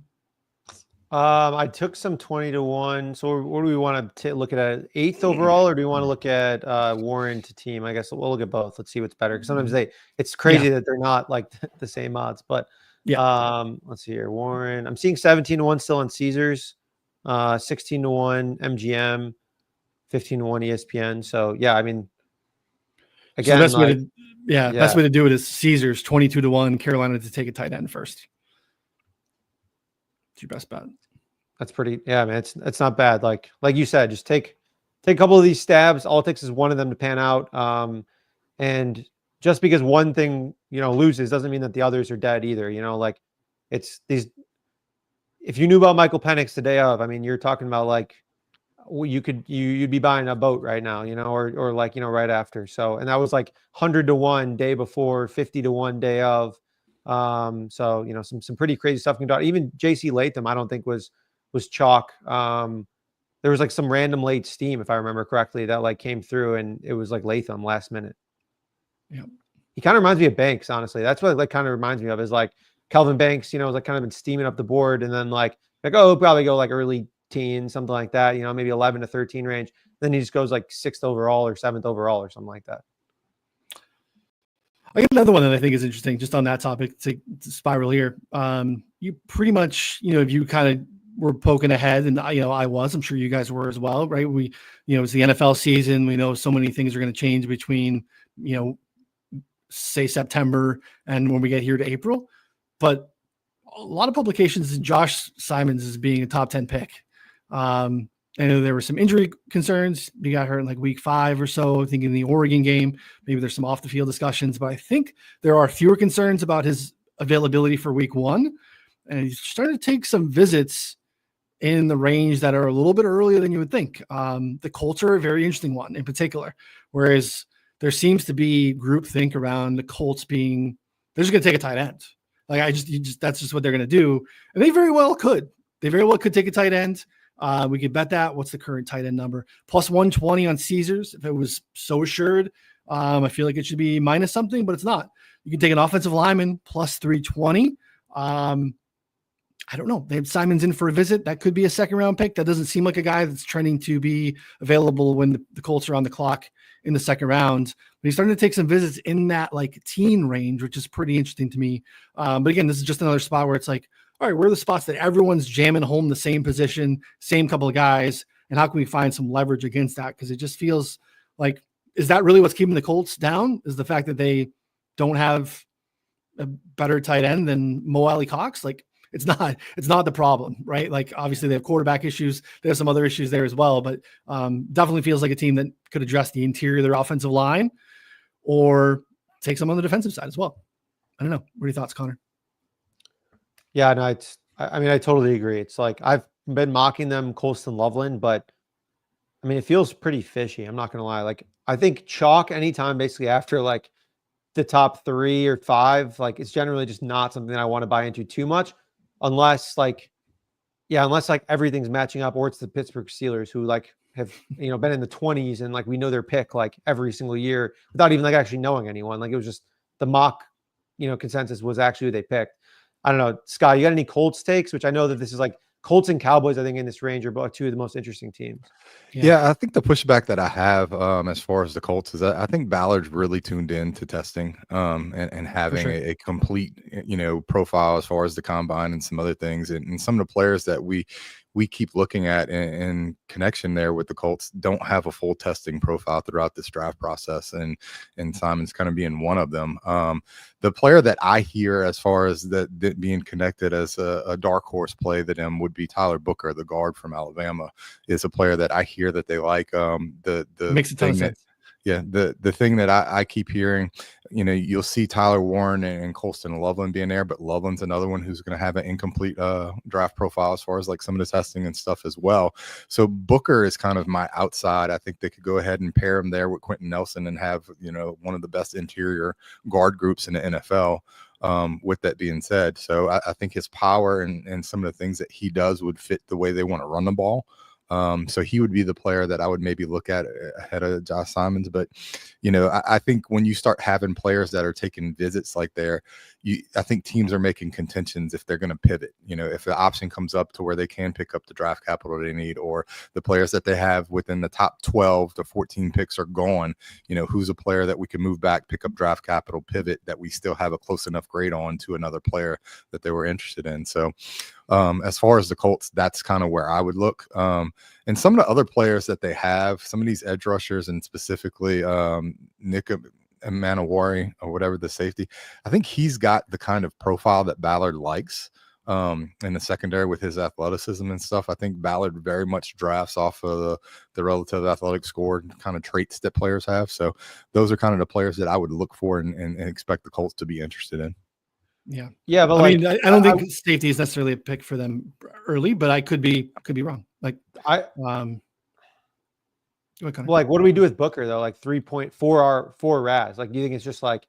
I took some 20-1. So what do we want to look at? 8th overall, or do we want to look at Warren to team? I guess we'll look at both. Let's see what's better. Because sometimes it's crazy that they're not like the same odds. But let's see here. Warren, I'm seeing 17-1 still on Caesars. 16-1 MGM, 15-1 ESPN. So yeah, I mean, again, so best way to do it is Caesars 22-1 Carolina to take a tight end first. It's your best bet. That's pretty. Yeah, man, it's not bad. Like you said, just take a couple of these stabs. All it takes is one of them to pan out. And just because one thing loses doesn't mean that the others are dead either. Like it's these. If you knew about Michael Penix the day of, I mean, you're talking about like you'd be buying a boat right now, or like right after. So, and that was like 100-1 day before, 50-1 day of. So some pretty crazy stuff can do. Even JC Latham, I don't think was chalk. There was like some random late steam, if I remember correctly, that like came through, and it was like Latham last minute. Yeah, he kind of reminds me of Banks, honestly. That's what like kind of reminds me of, is like Kelvin Banks, like kind of been steaming up the board, and then like he'll probably go like early teen, something like that, maybe 11 to 13 range. Then he just goes like 6th overall or 7th overall or something like that. I got another one that I think is interesting, just on that topic, to spiral here. You pretty much, if you kind of were poking ahead, and I'm sure you guys were as well, right? It's the NFL season. We know so many things are going to change between, say September and when we get here to April. But a lot of publications, Josh Simons is being a top 10 pick. I know there were some injury concerns. He got hurt in like week 5 or so. I think in the Oregon game, maybe there's some off the field discussions, but I think there are fewer concerns about his availability for week 1. And he's starting to take some visits in the range that are a little bit earlier than you would think. The Colts are a very interesting one in particular, whereas there seems to be groupthink around the Colts being, they're just going to take a tight end. Like that's just what they're going to do. And they very well could. They very well could take a tight end. We could bet that. What's the current tight end number? Plus 120 on Caesars. If it was so assured, I feel like it should be minus something, but it's not. You can take an offensive lineman plus 320. I don't know. They have Simons in for a visit. That could be a 2nd round pick. That doesn't seem like a guy that's trending to be available when the Colts are on the clock in the 2nd round. But he's starting to take some visits in that like teen range, which is pretty interesting to me. But again, this is just another spot where it's like, all right, where are the spots that everyone's jamming home the same position, same couple of guys, and how can we find some leverage against that? Because it just feels like, is that really what's keeping the Colts down? Is the fact that they don't have a better tight end than Mo Alley Cox? Like, It's not the problem, right? Like obviously they have quarterback issues. There's some other issues there as well, but definitely feels like a team that could address the interior of their offensive line or take some on the defensive side as well. I don't know. What are your thoughts, Connor? Yeah, no, I mean, I totally agree. It's like I've been mocking them, Colston Loveland, but I mean, it feels pretty fishy. I'm not going to lie. Like, I think chalk anytime basically after like the top 3 or 5, like it's generally just not something that I want to buy into too much unless like, yeah, unless like everything's matching up or it's the Pittsburgh Steelers who like have, been in the 20s and like we know their pick like every single year without even like actually knowing anyone. Like it was just the mock, consensus was actually who they picked. I don't know. Scott, you got any Colts takes? Which I know that this is like Colts and Cowboys, I think in this range are both 2 of the most interesting teams. Yeah, I think the pushback that I have as far as the Colts is that I think Ballard's really tuned in to testing and having sure. a complete, profile as far as the combine and some other things. And some of the players that we keep looking at in connection there with the Colts don't have a full testing profile throughout this draft process. And Simon's kind of being one of them. The player that I hear as far as that being connected as a dark horse play that would be Tyler Booker, the guard from Alabama, is a player that I hear that they like. The Makes a ton of thing sense. Yeah, the thing that I keep hearing, you'll see Tyler Warren and Colston Loveland being there, but Loveland's another one who's going to have an incomplete draft profile as far as like some of the testing and stuff as well. So Booker is kind of my outside. I think they could go ahead and pair him there with Quentin Nelson and have, one of the best interior guard groups in the NFL. With that being said, so I think his power and some of the things that he does would fit the way they want to run the ball. So he would be the player that I would maybe look at ahead of Josh Simons. But, I think when you start having players that are taking visits like there, I think teams are making contentions if they're going to pivot. If the option comes up to where they can pick up the draft capital they need, or the players that they have within the top 12 to 14 picks are gone, who's a player that we can move back, pick up draft capital, pivot, that we still have a close enough grade on to another player that they were interested in. So as far as the Colts, that's kind of where I would look. And some of the other players that they have, some of these edge rushers, and specifically Nick Manawari or whatever, the safety, I think he's got the kind of profile that Ballard likes in the secondary with his athleticism and stuff. I think Ballard very much drafts off of the relative athletic score kind of traits that players have. So those are kind of the players that I would look for and expect the Colts to be interested in. Yeah, but I don't think safety is necessarily a pick for them early, but I could be wrong. Like like, what do we do with Booker though? Like 3.4 RAS. Like, do you think it's just like?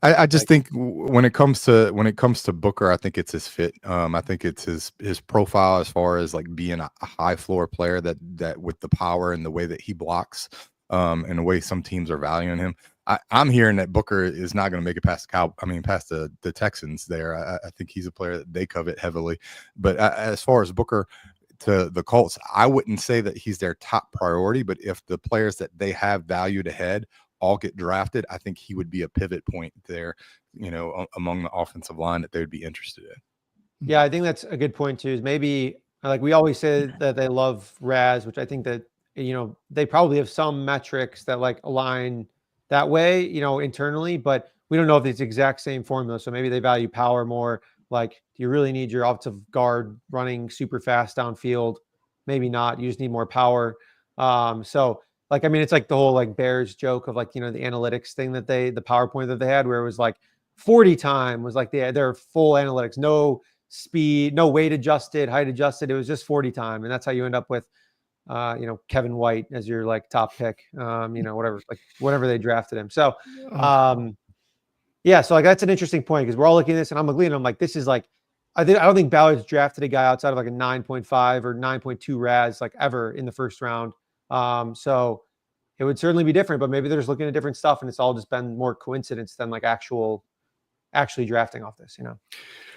I just think when it comes to Booker, I think it's his fit. I think it's his profile as far as like being a high floor player that with the power and the way that he blocks, and the way some teams are valuing him. I'm hearing that Booker is not going to make it past the Texans there. I think he's a player that they covet heavily. But as far as Booker to the Colts, I wouldn't say that he's their top priority. But if the players that they have valued ahead all get drafted, I think he would be a pivot point there, among the offensive line that they would be interested in. Yeah, I think that's a good point too. Is maybe like we always say that they love RAS, which I think that they probably have some metrics that like align that way, internally, but we don't know if it's the exact same formula. So maybe they value power more. Like, do you really need your offensive guard running super fast downfield? Maybe not. You just need more power. So like, I mean, it's like the whole like Bears joke of like, the analytics thing that the PowerPoint that they had where it was like 40 time was like their full analytics, no speed, no weight adjusted, height adjusted. It was just 40 time. And that's how you end up with, Kevin White as your like top pick, whatever they drafted him. So, yeah. So like, that's an interesting point because we're all looking at this and I'm looking and I'm like, this is like, I don't think Ballard's drafted a guy outside of like a 9.5 or 9.2 RAS like ever in the first round. So it would certainly be different, but maybe they're just looking at different stuff and it's all just been more coincidence than like actually drafting off this,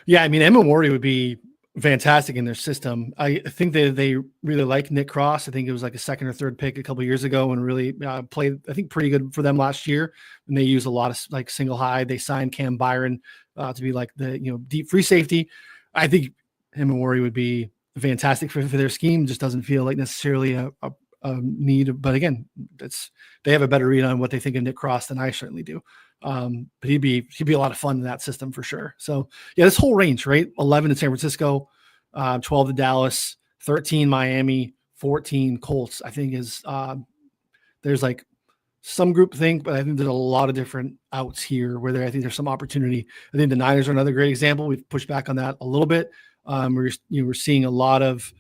Yeah. I mean, Emma Wardy would be fantastic in their system. I think they really like Nick Cross. I think it was like a second or third pick a couple of years ago and really played, I think, pretty good for them last year. And they use a lot of like single high. They signed Cam Byron to be like the deep free safety. I think him and Wardy would be fantastic for their scheme. Just doesn't feel like necessarily a need. But again, they have a better read on what they think of Nick Cross than I certainly do. But he'd be a lot of fun in that system for sure. So yeah, this whole range, right? 11 to San Francisco, 12 to Dallas, 13 Miami, 14 Colts. I think is there's like some group think, but I think there's a lot of different outs here where I think there's some opportunity. I think the Niners are another great example. We've pushed back on that a little bit. We're seeing a lot of,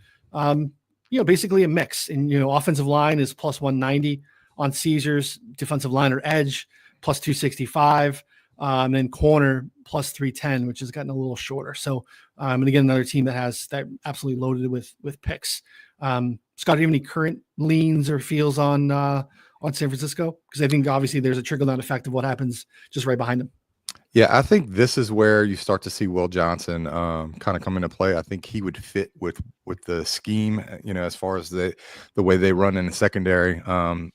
basically a mix. And, offensive line is plus 190 on Caesars, defensive line or edge plus 265, and then corner plus 310, which has gotten a little shorter. So, and again, another team that has that absolutely loaded with picks. Scott, do you have any current leans or feels on San Francisco? Because I think obviously there's a trickle down effect of what happens just right behind them. Yeah, I think this is where you start to see Will Johnson kind of come into play. I think he would fit with the scheme, as far as the way they run in the secondary.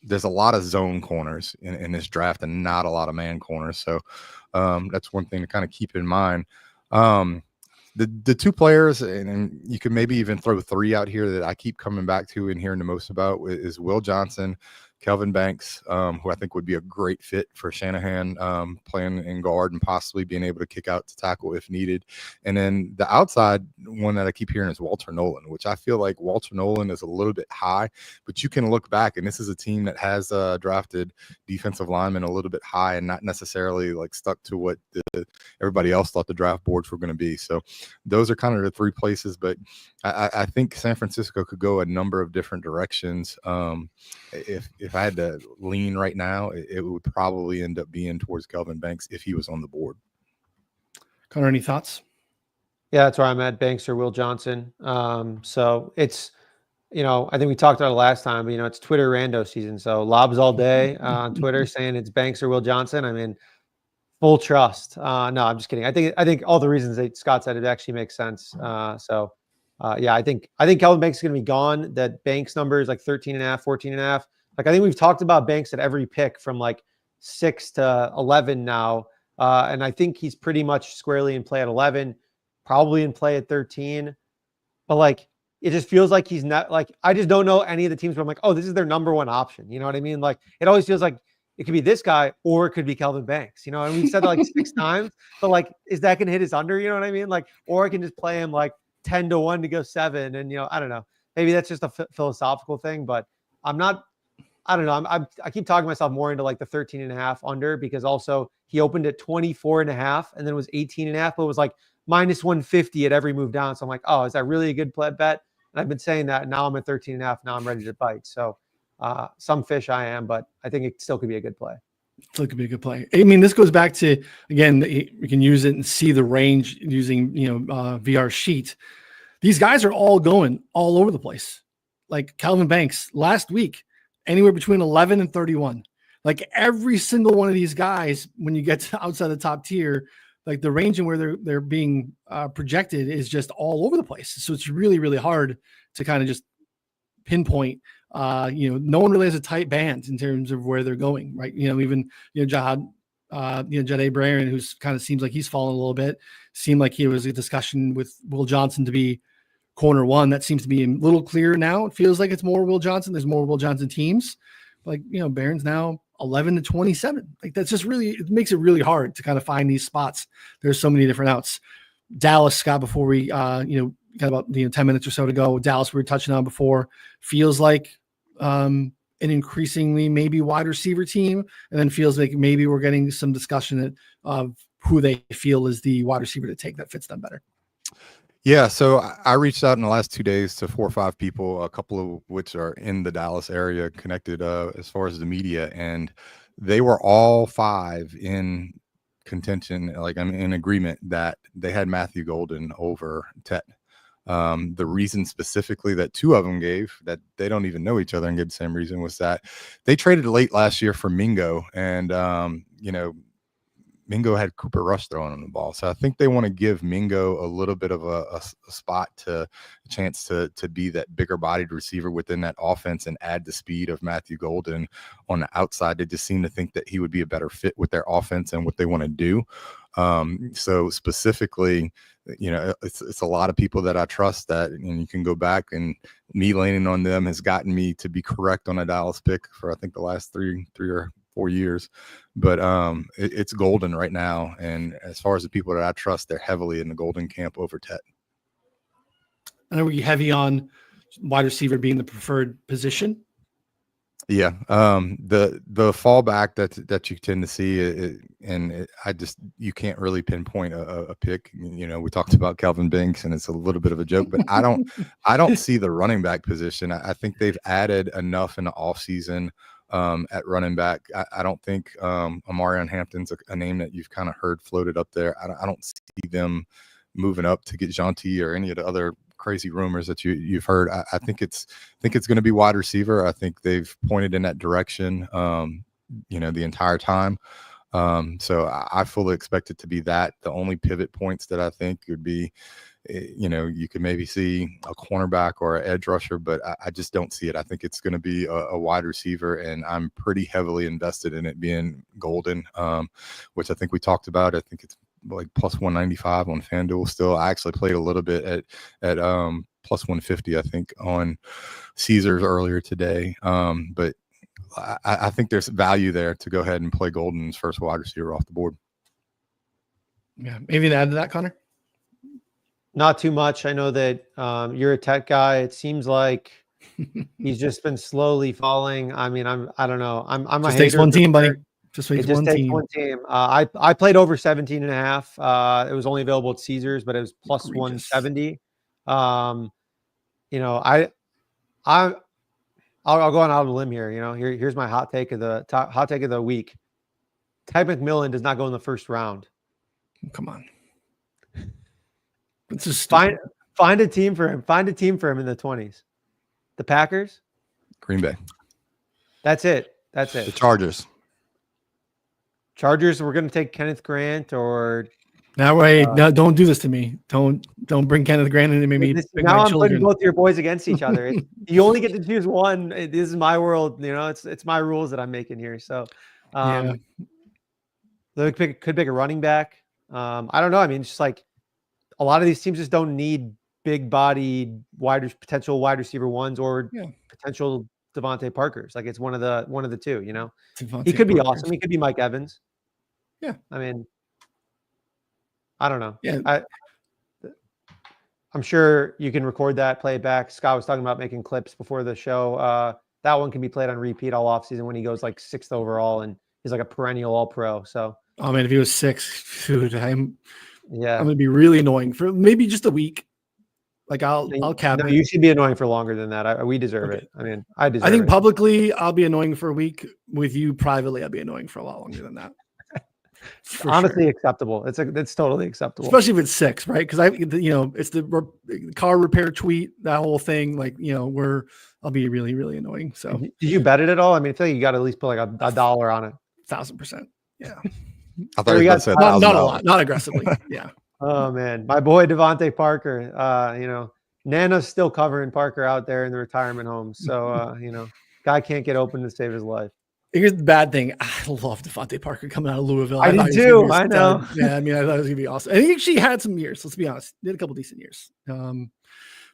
There's a lot of zone corners in this draft and not a lot of man corners. So that's one thing to kind of keep in mind. The two players, and you could maybe even throw three out here that I keep coming back to and hearing the most about is Will Johnson, Kelvin Banks, who I think would be a great fit for Shanahan, playing in guard and possibly being able to kick out to tackle if needed. And then the outside one that I keep hearing is Walter Nolan, which I feel like Walter Nolan is a little bit high, but you can look back, and this is a team that has drafted defensive linemen a little bit high and not necessarily like stuck to what everybody else thought the draft boards were going to be. So those are kind of the three places, but I think San Francisco could go a number of different directions. If I had to lean right now, it would probably end up being towards Kelvin Banks if he was on the board. Connor, any thoughts? Yeah, that's where I'm at, Banks or Will Johnson. So it's, I think we talked about it last time, but, it's Twitter rando season. So lobs all day on Twitter saying it's Banks or Will Johnson. I mean, full trust. No, I'm just kidding. I think all the reasons that Scott said, it actually makes sense. Yeah, I think Kelvin Banks is going to be gone. That Banks number is like 13.5, 14.5. Like, I think we've talked about Banks at every pick from like 6 to 11 now. And I think he's pretty much squarely in play at 11, probably in play at 13. But like, it just feels like he's not, like, I just don't know any of the teams where I'm like, oh, this is their number one option. You know what I mean? Like, it always feels like it could be this guy or it could be Kelvin Banks, and we've said that like 6 times, but like, is that going to hit his under? You know what I mean? Like, or I can just play him like 10 to 1 to go 7. And, I don't know, maybe that's just a philosophical thing, but I don't know. I keep talking myself more into like the 13.5 under, because also he opened at 24.5 and then it was 18.5, but it was like minus 150 at every move down. So I'm like, oh, is that really a good bet? And I've been saying that. Now I'm at 13.5. Now I'm ready to bite. So some fish I am, but I think it still could be a good play. Still could be a good play. I mean, this goes back to, again, we can use it and see the range using, VR sheet. These guys are all going all over the place. Like Kelvin Banks last week, anywhere between 11 and 31. Like every single one of these guys, when you get to outside the top tier, like the range and where they're being projected is just all over the place. So it's really, really hard to kind of just pinpoint. No one really has a tight band in terms of where they're going, right? Even Jahad, Jahdae Barron, who's kind of seems like he's fallen a little bit. Seemed like he was a discussion with Will Johnson to be corner one. That seems to be a little clearer now. It feels like it's more Will Johnson. There's more Will Johnson teams. Like, Barron's now 11 to 27. Like, that's just really, it makes it really hard to kind of find these spots. There's so many different outs. Dallas, Scott, before we, got about 10 minutes or so to go. Dallas, we were touching on before, feels like an increasingly maybe wide receiver team, and then feels like maybe we're getting some discussion of who they feel is the wide receiver to take that fits them better. Yeah, so I reached out in the last 2 days to 4 or 5 people, a couple of which are in the Dallas area connected as far as the media, and they were all 5 in contention, like I'm in agreement that they had Matthew Golden over Tet. The reason specifically that 2 of them gave, that they don't even know each other and give the same reason, was that they traded late last year for Mingo, and Mingo had Cooper Rush throwing on the ball. So I think they want to give Mingo a little bit of a spot, a chance to be that bigger bodied receiver within that offense and add the speed of Matthew Golden on the outside. They just seem to think that he would be a better fit with their offense and what they want to do. So specifically, it's a lot of people that I trust that, and you can go back, and me leaning on them has gotten me to be correct on a Dallas pick for, I think, the last three or 4 years, but it's Golden right now. And as far as the people that I trust, they're heavily in the Golden camp over Tet. I know we're heavy on wide receiver being the preferred position. Yeah, the fallback that you tend to see, you can't really pinpoint a pick. You know, we talked about Calvin Banks, and it's a little bit of a joke, but I don't see the running back position. I think they've added enough in the offseason at running back. I don't think Amarion Hampton's a name that you've kind of heard floated up there. I don't see them moving up to get Jonty or any of the other crazy rumors that you've heard. I think it's going to be wide receiver. I think they've pointed in that direction, the entire time. So I fully expect it to be that. The only pivot points that I think would be, you could maybe see a cornerback or an edge rusher, but I just don't see it. I think it's going to be a wide receiver, and I'm pretty heavily invested in it being Golden, which I think we talked about. I think it's like plus 195 on FanDuel still. I actually played a little bit at plus 150, I think, on Caesars earlier today. But I think there's value there to go ahead and play Golden's first wide receiver off the board. Yeah. Anything to add to that, Connor? Not too much. I know that you're a tech guy. It seems like he's just been slowly falling. I mean, I don't know. I'm a just takes hater one team, buddy. It just takes one team. I played over 17.5. It was only available at Caesars, but it was plus 170. I'll go on out of a limb here. Here's my hot take of the week. Ty McMillan does not go in the first round. Come on. It's just find a team for him. Find a team for him in the 20s. The Packers, Green Bay. That's it. The Chargers. We're going to take Kenneth Grant or. That way, no, don't do this to me. Don't bring Kenneth Grant into me. Now I'm putting both your boys against each other. You only get to choose one. This is my world. It's my rules that I'm making here. So, they could pick a running back. I don't know. I mean, it's just like a lot of these teams just don't need big bodied potential wide receiver ones or potential Devontae Parkers. Like it's one of the two. He could be awesome. He could be Mike Evans. Yeah, I mean. I don't know. Yeah. I'm sure you can record that, play it back. Scott was talking about making clips before the show. That one can be played on repeat all offseason when he goes like 6th overall and he's like a perennial all-pro. So, oh man, if he was 6, dude, I'm going to be really annoying for maybe just a week. Like I'll cap it. You should be annoying for longer than that. We deserve it. I mean, I think publicly I'll be annoying for a week. With you privately, I'll be annoying for a lot longer than that. Honestly, acceptable. It's totally acceptable, especially if it's 6, right? Because it's the car repair tweet, that whole thing. Like, I'll be really, really annoying. So, did you bet it at all? I mean, I feel like you got to at least put like a dollar on it. 1,000%. Yeah. I thought you said not a lot, not aggressively. Yeah. Oh man, my boy Devontae Parker. Nana's still covering Parker out there in the retirement home. So, guy can't get open to save his life. Here's the bad thing. I love Devontae Parker coming out of Louisville. I did too. I know. Yeah, I mean, I thought it was gonna be awesome. And he actually had some years. Let's be honest, he had a couple decent years.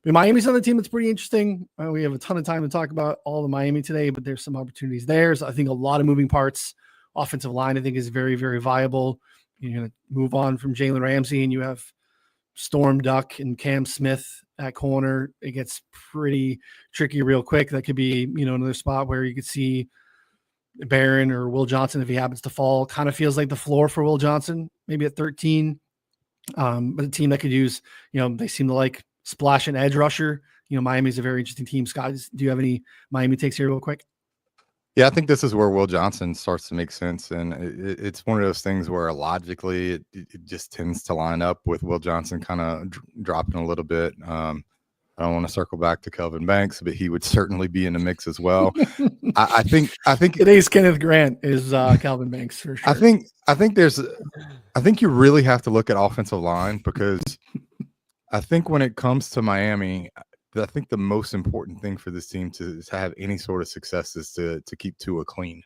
Miami's on the team that's pretty interesting. We have a ton of time to talk about all the Miami today, but there's some opportunities there. So I think a lot of moving parts. Offensive line, I think, is very, very viable. You're gonna move on from Jalen Ramsey, and you have Storm Duck and Cam Smith at corner. It gets pretty tricky real quick. That could be, another spot where you could see Barron or Will Johnson, if he happens to fall. Kind of feels like the floor for Will Johnson, maybe at 13. But a team that could use, they seem to like splash an edge rusher. Miami's a very interesting team. Scott, do you have any Miami takes here real quick? Yeah, I think this is where Will Johnson starts to make sense. And it's one of those things where logically it just tends to line up with Will Johnson kind of dropping a little bit. I don't want to circle back to Kelvin Banks, but he would certainly be in the mix as well. I think today's Kenneth Grant is Calvin Banks for sure. I think you really have to look at offensive line, because I think when it comes to Miami, I think the most important thing for this team to have any sort of success is to keep Tua clean.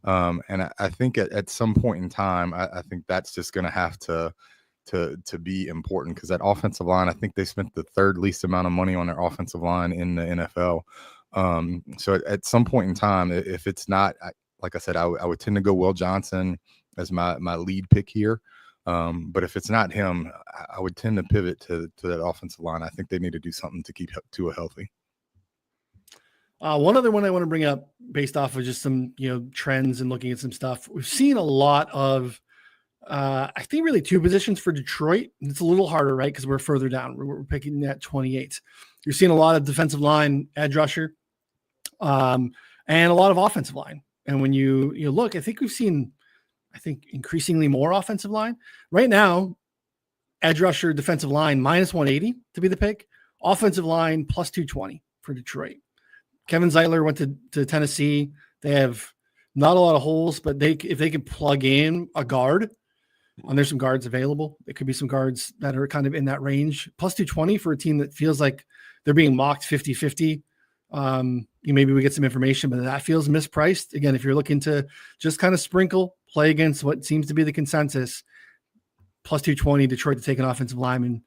And I think at some point in time, I think that's just going to have to be important, because that offensive line, I think they spent the 3rd least amount of money on their offensive line in the NFL. So at some point in time, if it's not, like I said, I would tend to go Will Johnson as my lead pick here. But if it's not him, I would tend to pivot to that offensive line. I think they need to do something to keep Tua healthy. One other one I want to bring up based off of just some, trends and looking at some stuff. We've seen a lot of, I think really two positions for Detroit. It's a little harder, right? Because we're further down. We're picking at 28. You're seeing a lot of defensive line, edge rusher, and a lot of offensive line. And when you look, I think we've seen, increasingly more offensive line. Right now, edge rusher, defensive line, minus 180 to be the pick. Offensive line, plus 220 for Detroit. Kevin Zeitler went to Tennessee. They have not a lot of holes, but if they can plug in a guard, and there's some guards available, it could be some guards that are kind of in that range. Plus 220 for a team that feels like they're being mocked 50-50. Maybe we get some information, but that feels mispriced. Again, if you're looking to just kind of sprinkle, play against what seems to be the consensus, plus 220, Detroit to take an offensive lineman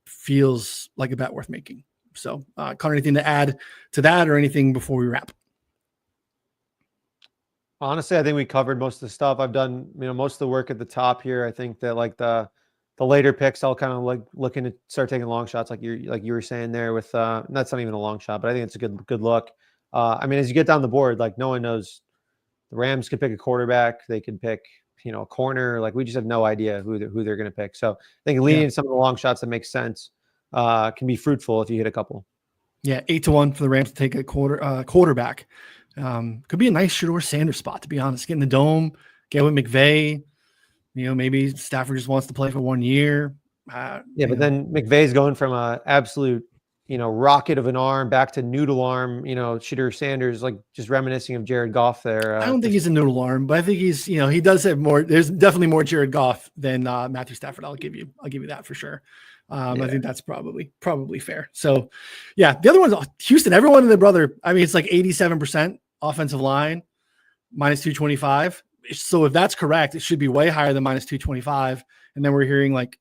feels like a bet worth making. So, Connor, anything to add to that or anything before we wrap? Honestly, I think we covered most of the stuff. I've done, most of the work at the top here. I think that like the later picks, I'll kind of like looking to start taking long shots, like you were saying there with that's not even a long shot, but I think it's a good look. As you get down the board, like no one knows. The Rams could pick a quarterback. They could pick, a corner. Like we just have no idea who they're going to pick. So I think leaning some of the long shots that makes sense can be fruitful if you hit a couple. Yeah, 8-1 for the Rams to take a quarterback. Could be a nice Shedeur Sanders spot, to be honest. Get in the dome, get with McVay. Maybe Stafford just wants to play for 1 year. But then McVay's going from a absolute, rocket of an arm back to noodle arm. Shedeur Sanders, like just reminiscing of Jared Goff there. I don't think he's a noodle arm, but I think he's, he does have more. There's definitely more Jared Goff than Matthew Stafford. I'll give you that for sure. I think that's probably fair. So, yeah, the other one's Houston. Everyone and their brother. It's like 87% offensive line, minus 225. So if that's correct, it should be way higher than minus 225. And then we're hearing like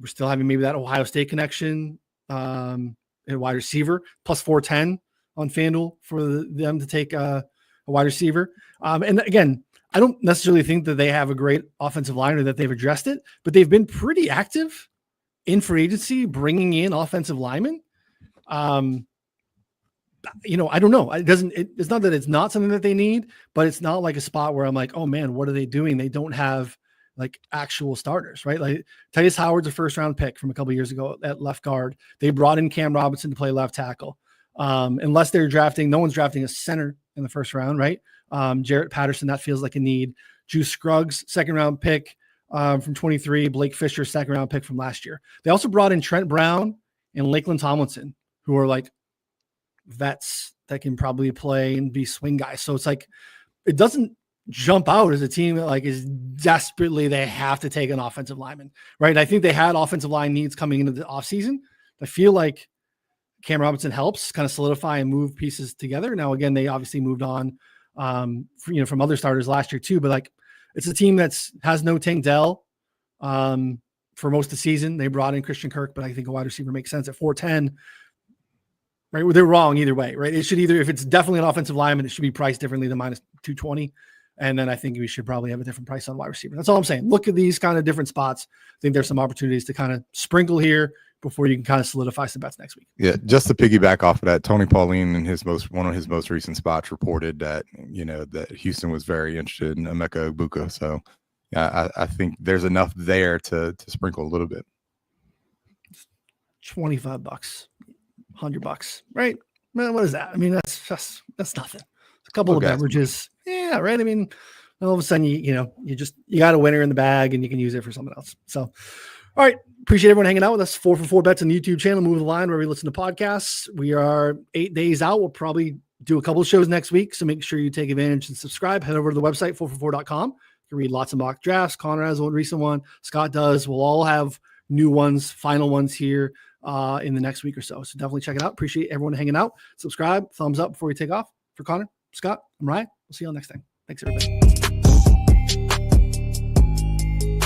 we're still having maybe that Ohio State connection, at wide receiver, plus 410 on FanDuel for them to take a wide receiver. And again, I don't necessarily think that they have a great offensive line or that they've addressed it, but they've been pretty active in free agency, bringing in offensive linemen. I don't know. It's not that it's not something that they need, but it's not like a spot where I'm like, oh man, what are they doing? They don't have like actual starters, right? Like Tyus Howard's a first round pick from a couple of years ago at left guard. They brought in Cam Robinson to play left tackle. Unless they're drafting, no one's drafting a center in the first round, right? Jarrett Patterson, that feels like a need. Juice Scruggs, second round pick from 23. Blake Fisher, second round pick from last year. They also brought in Trent Brown and Lakeland Tomlinson, who are like vets that can probably play and be swing guys. So it's like, it doesn't jump out as a team that like is desperately, they have to take an offensive lineman, right? I think they had offensive line needs coming into the offseason. I feel like Cam Robinson helps kind of solidify and move pieces together. Now, again, they obviously moved on, from other starters last year too, but like it's a team has no Tank Dell for most of the season. They brought in Christian Kirk, but I think a wide receiver makes sense at 410. Right, they're wrong either way, right? It should either, if it's definitely an offensive lineman, it should be priced differently than minus 220. And then I think we should probably have a different price on wide receiver. That's all I'm saying. Look at these kind of different spots. I think there's some opportunities to kind of sprinkle here before you can kind of solidify some bets next week. Yeah, just to piggyback off of that, Tony Pauline in one of his most recent spots reported that that Houston was very interested in Emeka Egbuka. So yeah, I think there's enough there to sprinkle a little bit. $25, $100, right? Man, what is that? That's nothing. It's a couple of beverages. Yeah, right. All of a sudden you got a winner in the bag and you can use it for someone else. So, all right. Appreciate everyone hanging out with us. 4 for 4 bets on the YouTube channel, Move the Line, where we listen to podcasts. We are 8 days out. We'll probably do a couple of shows next week. So make sure you take advantage and subscribe. Head over to the website, 4for4.com. You can read lots of mock drafts. Connor has one recent one. Scott does. We'll all have new ones, final ones here in the next week or so. So definitely check it out. Appreciate everyone hanging out. Subscribe, thumbs up before we take off. For Connor, Scott, I'm Ryan. We'll see you all next time. Thanks, everybody.